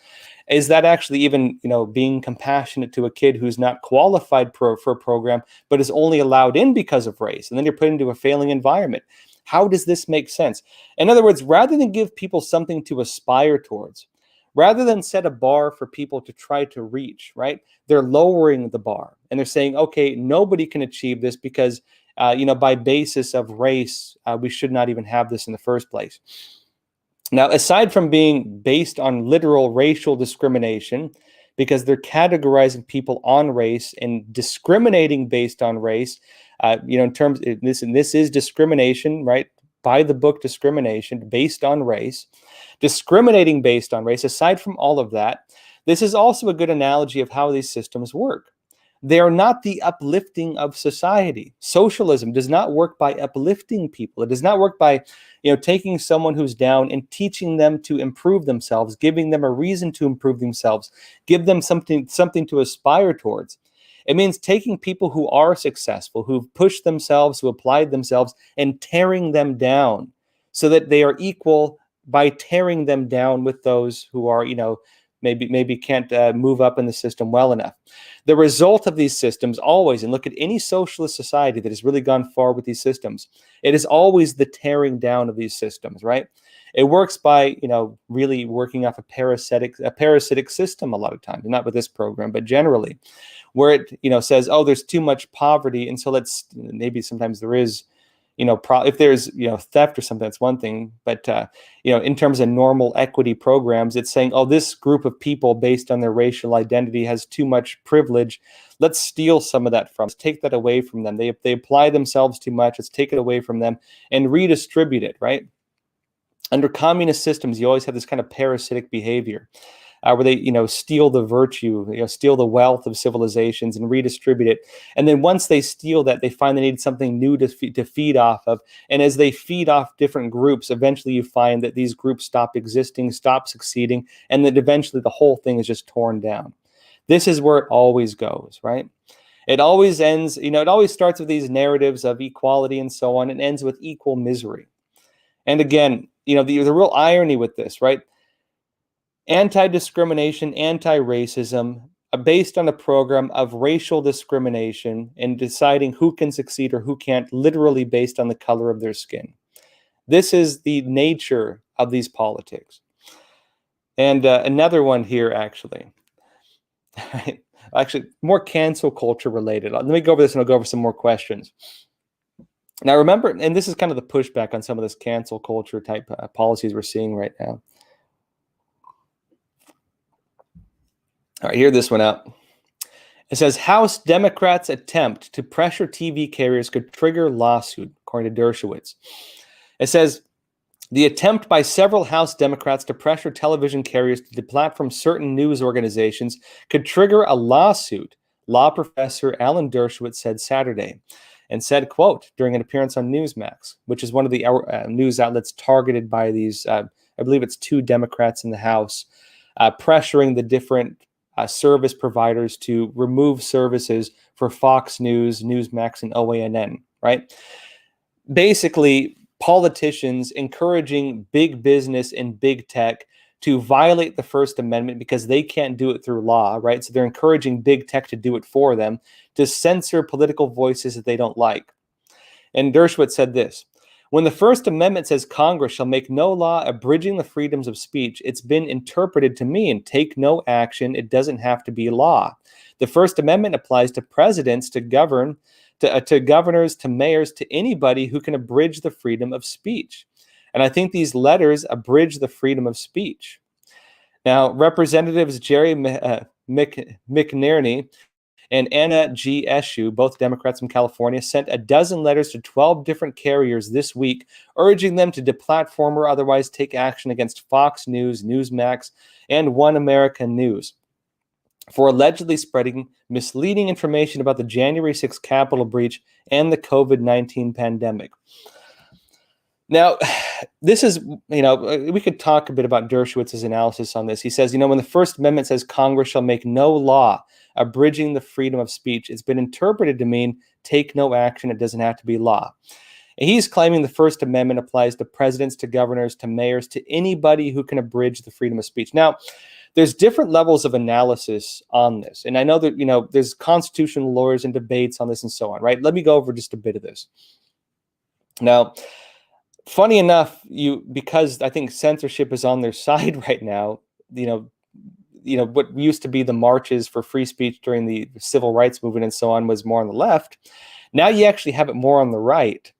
is that actually even, being compassionate to a kid who's not qualified for a program, but is only allowed in because of race? And then you're put into a failing environment. How does this make sense? In other words, rather than give people something to aspire towards, rather than set a bar for people to try to reach, right? They're lowering the bar and they're saying, okay, nobody can achieve this because, by basis of race, we should not even have this in the first place. Now, aside from being based on literal racial discrimination, because they're categorizing people on race and discriminating based on race, in terms of this, and this is discrimination, right? By the book discrimination based on race, discriminating based on race. Aside from all of that, this is also a good analogy of how these systems work. They are not the uplifting of society. Socialism does not work by uplifting people. It does not work by, taking someone who's down and teaching them to improve themselves, giving them a reason to improve themselves, give them something to aspire towards. It means taking people who are successful, who've pushed themselves, who applied themselves, and tearing them down so that they are equal by tearing them down with those who are, maybe can't move up in the system well enough. The result of these systems always, and look at any socialist society that has really gone far with these systems, it is always the tearing down of these systems, right? It works by, really working off a parasitic system a lot of times, not with this program, but generally, where it, says, oh, there's too much poverty, and so maybe sometimes there is, if there's, theft or something, that's one thing. But, in terms of normal equity programs, it's saying, oh, this group of people based on their racial identity has too much privilege. Let's steal some of that from them. Let's take that away from them. They apply themselves too much. Let's take it away from them and redistribute it, right? Under communist systems, you always have this kind of parasitic behavior. Where they, steal the virtue, steal the wealth of civilizations and redistribute it. And then once they steal that, they find they need something new to feed off of. And as they feed off different groups, eventually you find that these groups stop existing, stop succeeding, and that eventually the whole thing is just torn down. This is where it always goes, right? It always ends, it always starts with these narratives of equality and so on, and ends with equal misery. And again, the real irony with this, right? Anti-discrimination, anti-racism, based on a program of racial discrimination and deciding who can succeed or who can't, literally based on the color of their skin. This is the nature of these politics. And another one here, actually, more cancel culture related. Let me go over this and I'll go over some more questions. Now, remember, and this is kind of the pushback on some of this cancel culture type policies we're seeing right now. All right, hear this one out. It says, House Democrats' attempt to pressure TV carriers could trigger lawsuit, according to Dershowitz. It says, the attempt by several House Democrats to pressure television carriers to deplatform certain news organizations could trigger a lawsuit, law professor Alan Dershowitz said Saturday, and said, quote, during an appearance on Newsmax, which is one of the news outlets targeted by these, I believe it's 2 Democrats in the House, pressuring the different service providers to remove services for Fox News, Newsmax, and OANN, right? Basically, politicians encouraging big business and big tech to violate the First Amendment because they can't do it through law, right? So they're encouraging big tech to do it for them, to censor political voices that they don't like. And Dershowitz said this, when the First Amendment says Congress shall make no law abridging the freedoms of speech, it's been interpreted to mean take no action. It doesn't have to be law. The First Amendment applies to presidents, to governors, to mayors, to anybody who can abridge the freedom of speech. And I think these letters abridge the freedom of speech. Now, Representatives Jerry McNerney and Anna G. Eshoo, both Democrats from California, sent a dozen letters to 12 different carriers this week, urging them to deplatform or otherwise take action against Fox News, Newsmax, and One American News. for allegedly spreading misleading information about the January 6th Capitol breach and the COVID-19 pandemic. Now, this is, we could talk a bit about Dershowitz's analysis on this. He says, when the First Amendment says Congress shall make no law abridging the freedom of speech, it's been interpreted to mean take no action. It doesn't have to be law. And he's claiming the First Amendment applies to presidents, to governors, to mayors, to anybody who can abridge the freedom of speech. Now, there's different levels of analysis on this. And I know that, there's constitutional lawyers and debates on this and so on, right? Let me go over just a bit of this. Now, funny enough, because I think censorship is on their side right now, what used to be the marches for free speech during the civil rights movement and so on was more on the left. Now you actually have it more on the right.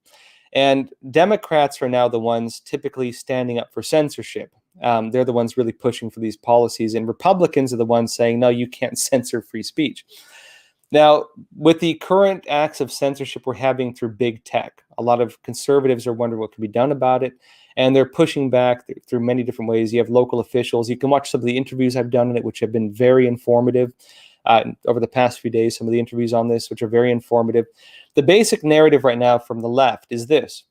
And Democrats are now the ones typically standing up for censorship. They're the ones really pushing for these policies. And Republicans are the ones saying, no, you can't censor free speech. Now, with the current acts of censorship we're having through big tech, a lot of conservatives are wondering what can be done about it. And they're pushing back through many different ways. You have local officials. You can watch some of the interviews I've done on it, which have been very informative over the past few days, some of the interviews on this, which are very informative. The basic narrative right now from the left is this.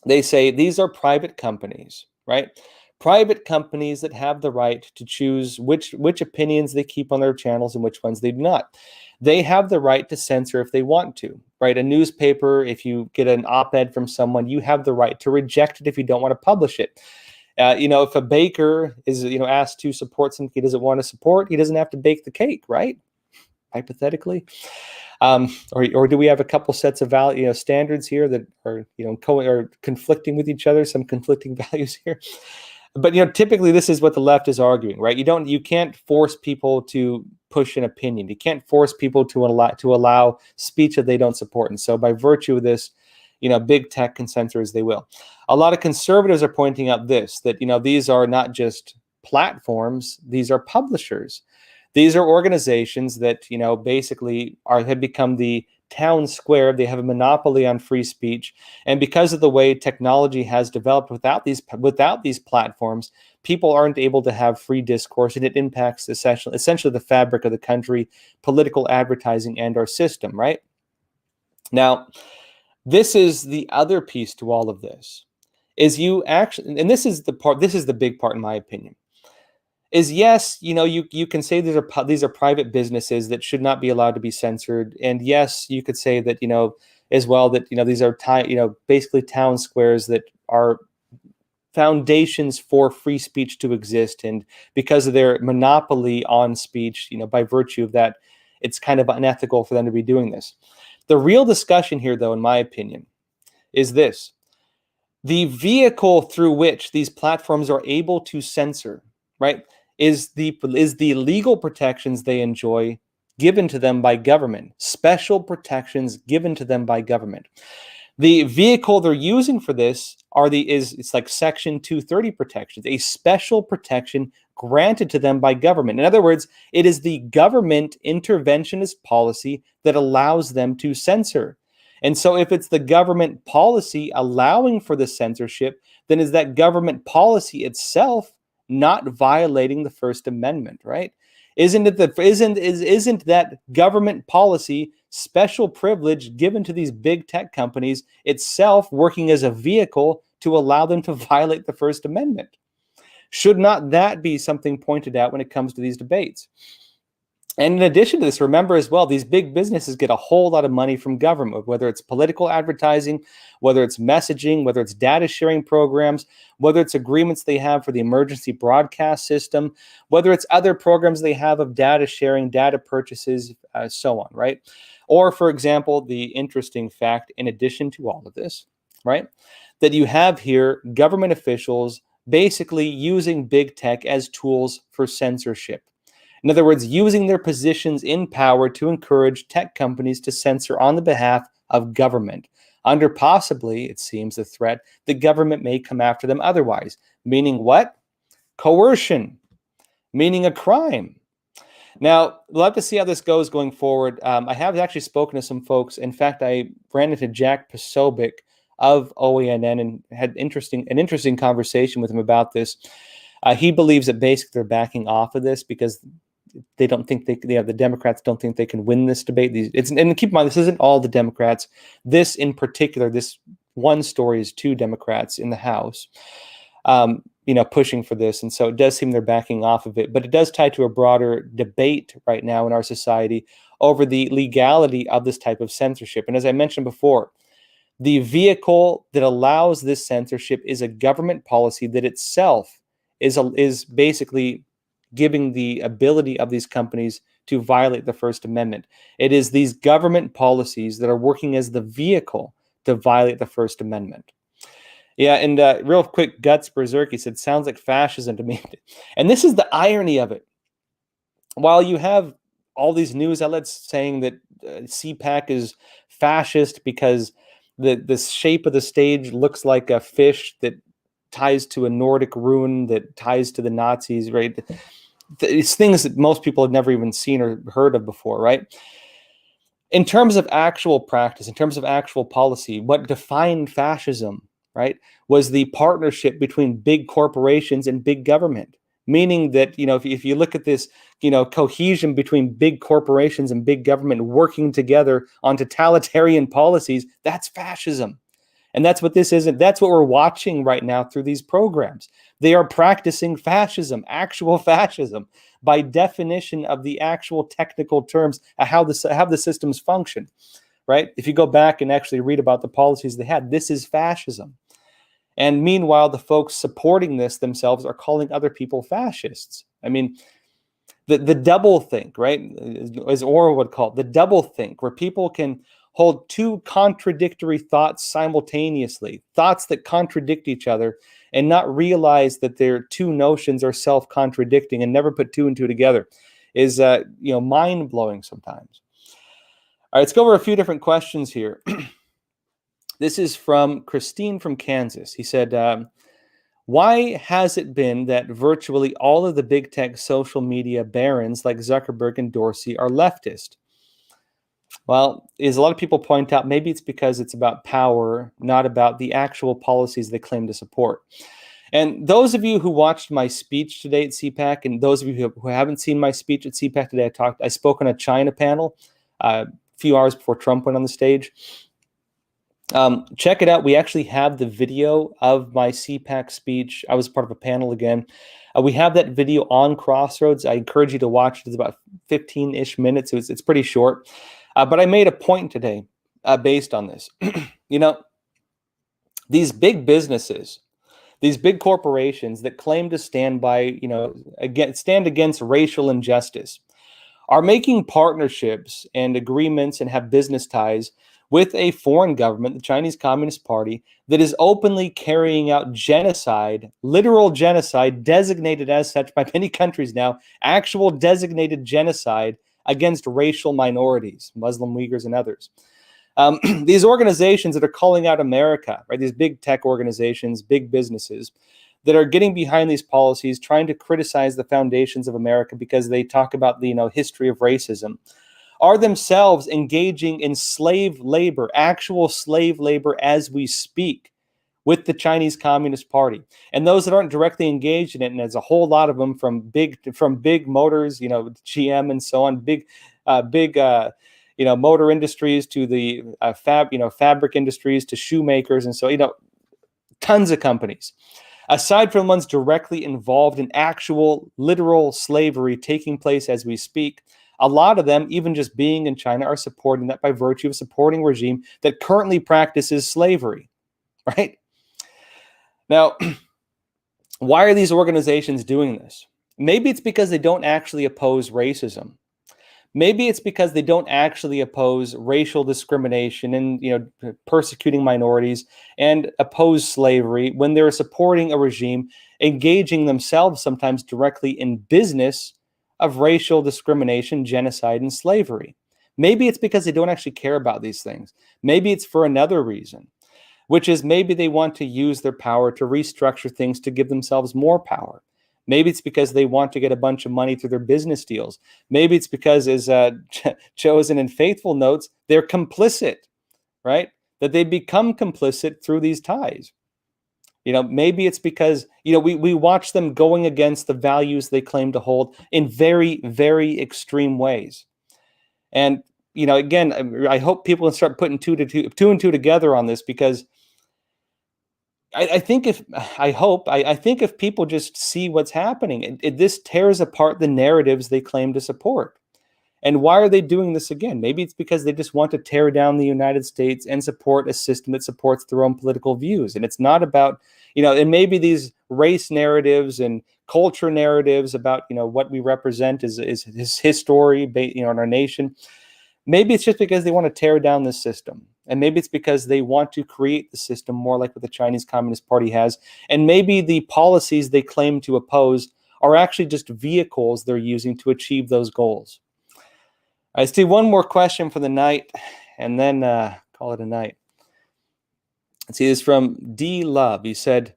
They say these are private companies, right? Private companies that have the right to choose which opinions they keep on their channels and which ones they do not. They have the right to censor if they want to, right? A newspaper, if you get an op-ed from someone, you have the right to reject it if you don't want to publish it. If a baker is, asked to support something he doesn't want to support, he doesn't have to bake the cake, right? Hypothetically. Or do we have a couple sets of standards here that are, are conflicting with each other, some conflicting values here? But typically this is what the left is arguing, right? You can't force people to push an opinion. You can't force people to allow speech that they don't support. And so by virtue of this, big tech can censor as they will. A lot of conservatives are pointing out that these are not just platforms, these are publishers. These are organizations that, basically have become the town square. They have a monopoly on free speech. And because of the way technology has developed without these platforms, people aren't able to have free discourse, and it impacts essentially the fabric of the country, political advertising, and our system, right? Now, this is the other piece to all of this, is you actually, and this is the big part in my opinion, is yes, you can say these are private businesses that should not be allowed to be censored, and yes, you could say that as well that these are basically town squares that are foundations for free speech to exist, and because of their monopoly on speech, by virtue of that, it's kind of unethical for them to be doing this. The real discussion here, though, in my opinion, is this: the vehicle through which these platforms are able to censor, right, is the legal protections they enjoy given to them by government, special protections given to them by government. The vehicle they're using for this it's like Section 230 protections, a special protection granted to them by government. In other words, it is the government interventionist policy that allows them to censor. And so if it's the government policy allowing for the censorship, then is that government policy itself not violating the First Amendment, right? Isn't that government policy special privilege given to these big tech companies itself working as a vehicle to allow them to violate the First Amendment? Should not that be something pointed out when it comes to these debates? And in addition to this, remember as well, these big businesses get a whole lot of money from government, whether it's political advertising, whether it's messaging, whether it's data sharing programs, whether it's agreements they have for the emergency broadcast system, whether it's other programs they have of data sharing, data purchases, so on, right? Or, for example, the interesting fact, in addition to all of this, right, that you have here government officials basically using big tech as tools for censorship. In other words, using their positions in power to encourage tech companies to censor on the behalf of government, under possibly, it seems, the threat that government may come after them otherwise. Meaning what? Coercion. Meaning a crime. Now, we'll have to see how this goes going forward. I have actually spoken to some folks. In fact, I ran into Jack Posobiec of OANN and had an interesting conversation with him about this. He believes that basically they're backing off of this because they don't think the Democrats don't think they can win this debate. And keep in mind, this isn't all the Democrats. This in particular, this one story is 2 Democrats in the House, pushing for this. And so it does seem they're backing off of it, but it does tie to a broader debate right now in our society over the legality of this type of censorship. And as I mentioned before, the vehicle that allows this censorship is a government policy that itself is basically giving the ability of these companies to violate the First Amendment. It is these government policies that are working as the vehicle to violate the First Amendment. Yeah, and real quick, Guts Berserk, he said, sounds like fascism to me. And this is the irony of it. While you have all these news outlets saying that CPAC is fascist because the shape of the stage looks like a fish that ties to a Nordic rune that ties to the Nazis, right? It's things that most people have never even seen or heard of before, right? In terms of actual practice, in terms of actual policy, what defined fascism, right, was the partnership between big corporations and big government. Meaning that, if you look at this, cohesion between big corporations and big government working together on totalitarian policies, that's fascism. And that's what this isn't. That's what we're watching right now through these programs. They are practicing fascism, actual fascism, by definition of the actual technical terms of how the systems function, right? If you go back and actually read about the policies they had, this is fascism. And meanwhile, the folks supporting this themselves are calling other people fascists. I mean, the double think, right? As Orwell would call it, the double think, where people can hold 2 contradictory thoughts simultaneously, thoughts that contradict each other, and not realize that their 2 notions are self-contradicting and never put 2 and 2 together, is mind-blowing sometimes. All right, let's go over a few different questions here. This is from Christine from Kansas. He said, why has it been that virtually all of the big tech social media barons like Zuckerberg and Dorsey are leftist? Well, as a lot of people point out, maybe it's because it's about power, not about the actual policies they claim to support. And those of you who watched my speech today at CPAC, and those of you who haven't seen my speech at CPAC today, I spoke on a China panel a few hours before Trump went on the stage. Check it out. We actually have the video of my CPAC speech. I was part of a panel again. We have that video on Crossroads. I encourage you to watch it. It's about 15-ish minutes. It's pretty short. But I made a point today based on this. These big businesses, these big corporations that claim to stand against racial injustice are making partnerships and agreements and have business ties with a foreign government, the Chinese Communist Party, that is openly carrying out genocide, literal genocide, designated as such by many countries now, actual designated genocide against racial minorities, Muslim, Uyghurs, and others. These organizations that are calling out America, right? These big tech organizations, big businesses that are getting behind these policies, trying to criticize the foundations of America because they talk about the history of racism, are themselves engaging in slave labor, actual slave labor as we speak, with the Chinese Communist Party. And those that aren't directly engaged in it, and there's a whole lot of them from big motors, GM and so on, big motor industries to the fabric industries to shoemakers, and so tons of companies. Aside from the ones directly involved in actual literal slavery taking place as we speak, a lot of them, even just being in China, are supporting that by virtue of supporting a regime that currently practices slavery, right? Now, why are these organizations doing this? Maybe it's because they don't actually oppose racism. Maybe it's because they don't actually oppose racial discrimination and persecuting minorities and oppose slavery when they're supporting a regime engaging themselves sometimes directly in business of racial discrimination, genocide, and slavery. Maybe it's because they don't actually care about these things. Maybe it's for another reason, which is maybe they want to use their power to restructure things to give themselves more power. Maybe it's because they want to get a bunch of money through their business deals. Maybe it's because, as Chosen and Faithful notes, they're complicit, right? That they become complicit through these ties. Maybe it's because, we watch them going against the values they claim to hold in very, very extreme ways. And, again, I hope people can start putting two and two together on this, because I think if people just see what's happening, this tears apart the narratives they claim to support. And why are they doing this again? Maybe it's because they just want to tear down the United States and support a system that supports their own political views. And it's not about, and maybe these race narratives and culture narratives about, what we represent is history, in our nation. Maybe it's just because they want to tear down this system. And maybe it's because they want to create the system more like what the Chinese Communist Party has. And maybe the policies they claim to oppose are actually just vehicles they're using to achieve those goals. I see one more question for the night, and then call it a night. Let's see, this is from D Love. He said,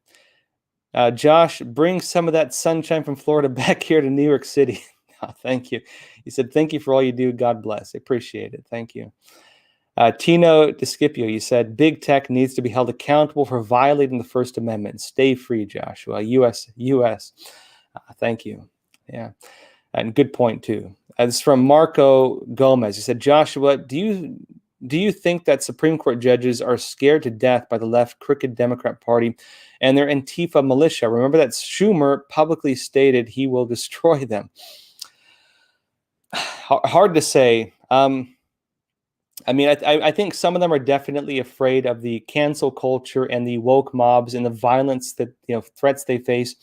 Josh, bring some of that sunshine from Florida back here to New York City. Oh, thank you. He said, thank you for all you do. God bless. I appreciate it. Thank you. Tino DeScipio, you said, big tech needs to be held accountable for violating the First Amendment. Stay free, Joshua. U.S. Thank you. Yeah. And good point, too. It's from Marco Gomez. He said, Joshua, do you think that Supreme Court judges are scared to death by the left crooked Democrat Party and their Antifa militia? Remember that Schumer publicly stated he will destroy them. Hard to say. I think some of them are definitely afraid of the cancel culture and the woke mobs and the violence that, threats they face.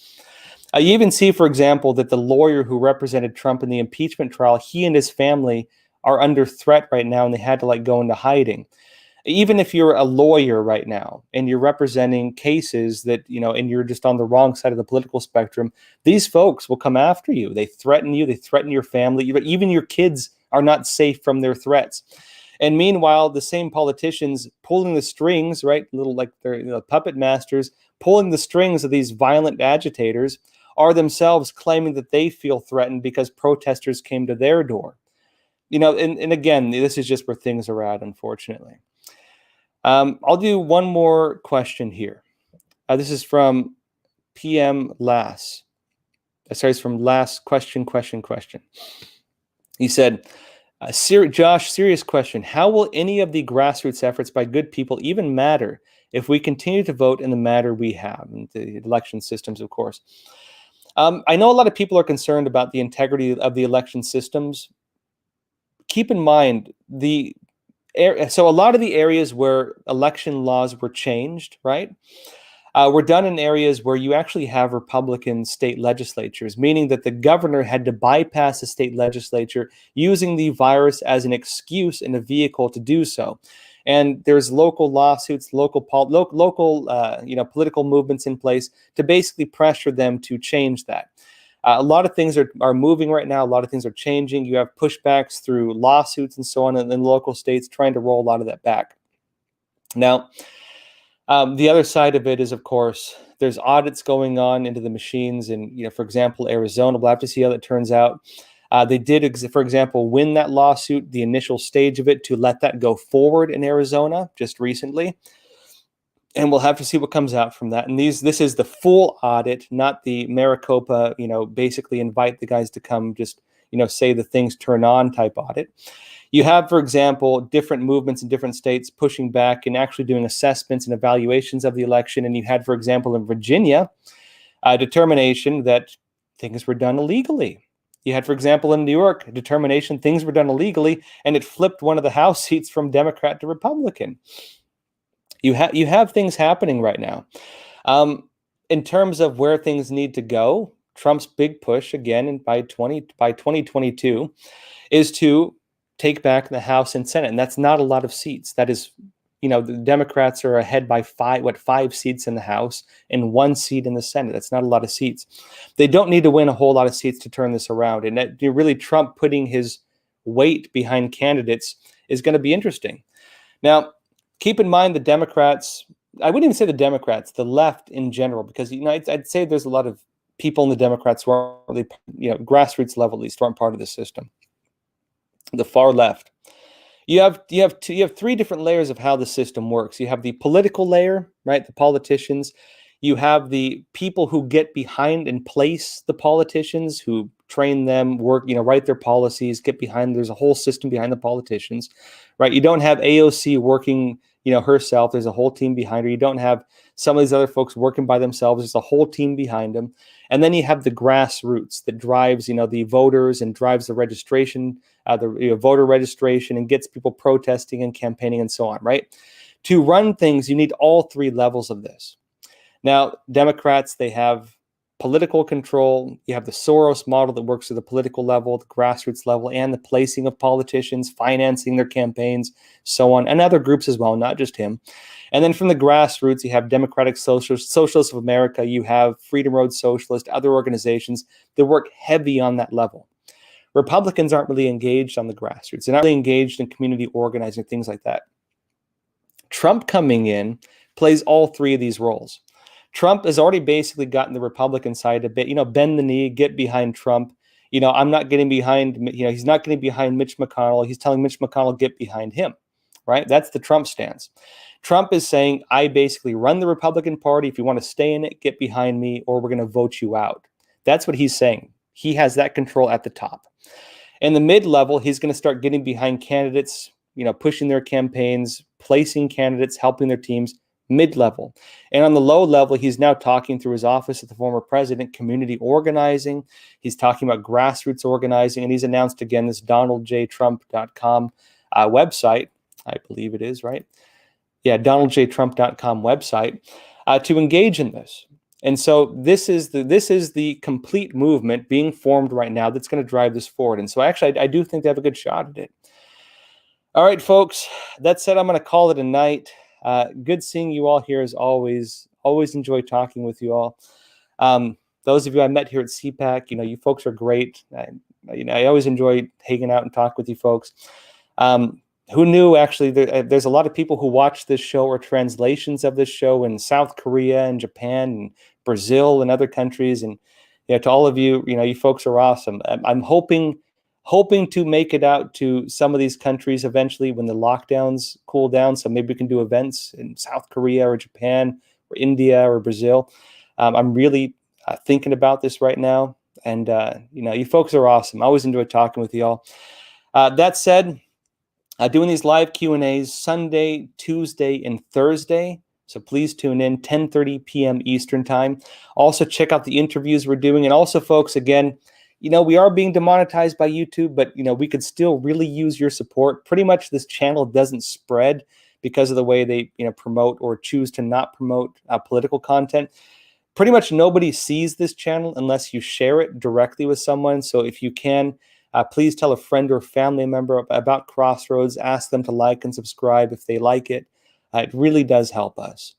You even see, for example, that the lawyer who represented Trump in the impeachment trial, he and his family are under threat right now, and they had to go into hiding. Even if you're a lawyer right now and you're representing cases that, and you're just on the wrong side of the political spectrum, these folks will come after you. They threaten you. They threaten your family. Even your kids are not safe from their threats. And meanwhile, the same politicians pulling the strings, right, little like they're puppet masters, pulling the strings of these violent agitators, are themselves claiming that they feel threatened because protesters came to their door. And again, this is just where things are at, unfortunately. I'll do one more question here. This is from PM Lass. Sorry, it's from Last question. He said, Josh, serious question. How will any of the grassroots efforts by good people even matter if we continue to vote in the manner we have, in the election systems, of course? I know a lot of people are concerned about the integrity of the election systems. Keep in mind, so a lot of the areas where election laws were changed, right, were done in areas where you actually have Republican state legislatures, meaning that the governor had to bypass the state legislature using the virus as an excuse and a vehicle to do so. And there's local lawsuits, local political movements in place to basically pressure them to change that. A lot of things are moving right now. A lot of things are changing. You have pushbacks through lawsuits and so on in local states trying to roll a lot of that back. Now, the other side of it is, of course, there's audits going on into the machines. And, for example, Arizona, we'll have to see how that turns out. They did, for example, win that lawsuit, the initial stage of it, to let that go forward in Arizona just recently. And we'll have to see what comes out from that. And this is the full audit, not the Maricopa, basically invite the guys to come just, say the things turn on type audit. You have, for example, different movements in different states pushing back and actually doing assessments and evaluations of the election. And you had, for example, in Virginia, a determination that things were done illegally. You had, for example, in New York, a determination things were done illegally, and it flipped one of the House seats from Democrat to Republican. You have things happening right now. In terms of where things need to go, Trump's big push again, and by 2022, is to take back the House and Senate, and that's not a lot of seats. That is, the Democrats are ahead by 5 seats in the House and 1 seat in the Senate. That's not a lot of seats. They don't need to win a whole lot of seats to turn this around, and that really Trump putting his weight behind candidates is going to be interesting. Now, keep in mind the Democrats, I wouldn't even say the Democrats, the left in general, because I'd say there's a lot of people in the Democrats who are really, grassroots level at least, who aren't part of the system. The far left. You have 3 different layers of how the system works. You have the political layer, right? The politicians. You have the people who get behind and place the politicians, who train them, work, write their policies, get behind. There's a whole system behind the politicians, right? You don't have AOC working, herself. There's a whole team behind her. You don't have some of these other folks working by themselves. There's a whole team behind them. And then you have the grassroots that drives, the voters and drives the registration, the voter registration, and gets people protesting and campaigning and so on, right? To run things, you need all three levels of this. Now, Democrats, they have political control. You have the Soros model that works at the political level, the grassroots level, and the placing of politicians, financing their campaigns, so on, and other groups as well, not just him. And then from the grassroots, you have Democratic Socialists of America, you have Freedom Road Socialist, other organizations that work heavy on that level. Republicans aren't really engaged on the grassroots. They're not really engaged in community organizing, things like that. Trump coming in plays all three of these roles. Trump has already basically gotten the Republican side to bend the knee, get behind Trump. I'm not getting behind, he's not getting behind Mitch McConnell. He's telling Mitch McConnell, get behind him, right? That's the Trump stance. Trump is saying, I basically run the Republican Party. If you want to stay in it, get behind me, or we're going to vote you out. That's what he's saying. He has that control at the top. In the mid-level, he's going to start getting behind candidates, pushing their campaigns, placing candidates, helping their teams, mid-level. And on the low level, he's now talking through his office of the former president, community organizing. He's talking about grassroots organizing, and he's announced again this donaldjtrump.com website. I believe it is, right? Yeah, donaldjtrump.com website to engage in this. And so this is the complete movement being formed right now that's going to drive this forward. And so actually, I do think they have a good shot at it. All right, folks, that said, I'm going to call it a night. Good seeing you all here as always. Always enjoy talking with you all. Those of you I met here at CPAC, you folks are great. I always enjoy hanging out and talk with you folks. Who knew, actually, there's a lot of people who watch this show or translations of this show in South Korea and Japan and Brazil and other countries. And to all of you, you folks are awesome. I'm hoping to make it out to some of these countries eventually when the lockdowns cool down. So maybe we can do events in South Korea or Japan or India or Brazil. I'm really thinking about this right now. And, you folks are awesome. I always enjoy talking with you all. That said, doing these live Q&As Sunday, Tuesday, and Thursday. So please tune in 10:30 p.m. Eastern time. Also check out the interviews we're doing. And also, folks, again, we are being demonetized by YouTube, but, we could still really use your support. Pretty much this channel doesn't spread because of the way they, promote or choose to not promote political content. Pretty much nobody sees this channel unless you share it directly with someone. So if you can, please tell a friend or family member about Crossroads. Ask them to like and subscribe if they like it. It really does help us.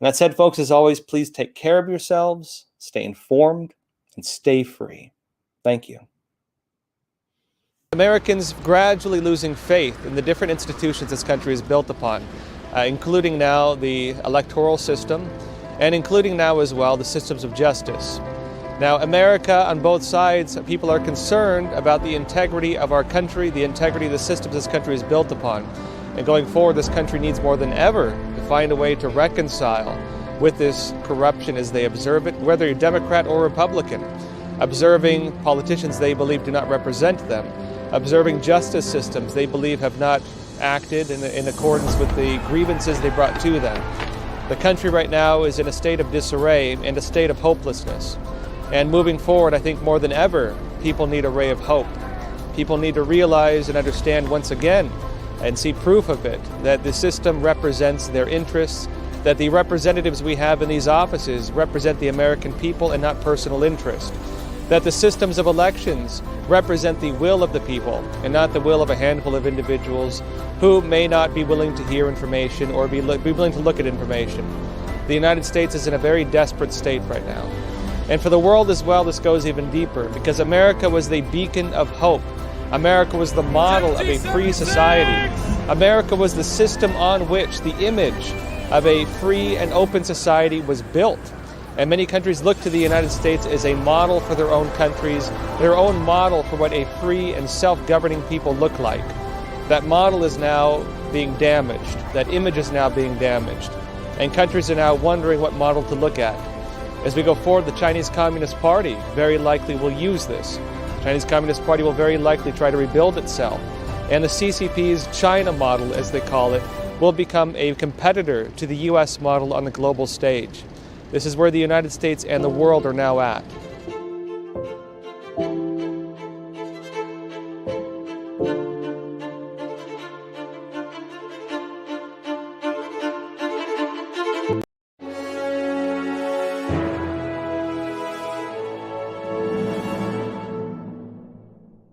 And that said, folks, as always, please take care of yourselves, stay informed, and stay free. Thank you. Americans gradually losing faith in the different institutions this country is built upon, including now the electoral system, and including now as well the systems of justice. Now, America, on both sides, people are concerned about the integrity of our country, the integrity of the systems this country is built upon. And going forward, this country needs more than ever to find a way to reconcile with this corruption as they observe it, whether you're Democrat or Republican, observing politicians they believe do not represent them, observing justice systems they believe have not acted in accordance with the grievances they brought to them. The country right now is in a state of disarray and a state of hopelessness. And moving forward, I think more than ever, people need a ray of hope. People need to realize and understand once again, and see proof of it, that the system represents their interests, that the representatives we have in these offices represent the American people and not personal interest, that the systems of elections represent the will of the people and not the will of a handful of individuals who may not be willing to hear information or be willing to look at information. The United States is in a very desperate state right now. And for the world as well, this goes even deeper, because America was the beacon of hope. America was the model of a free society. America was the system on which the image of a free and open society was built. And many countries look to the United States as a model for their own countries, their own model for what a free and self-governing people look like. That model is now being damaged. That image is now being damaged. and countries are now wondering what model to look at. As we go forward, the Chinese Communist Party very likely will use this. The Chinese Communist Party will very likely try to rebuild itself, and the CCP's China model, as they call it, will become a competitor to the US model on the global stage. This is where the United States and the world are now at.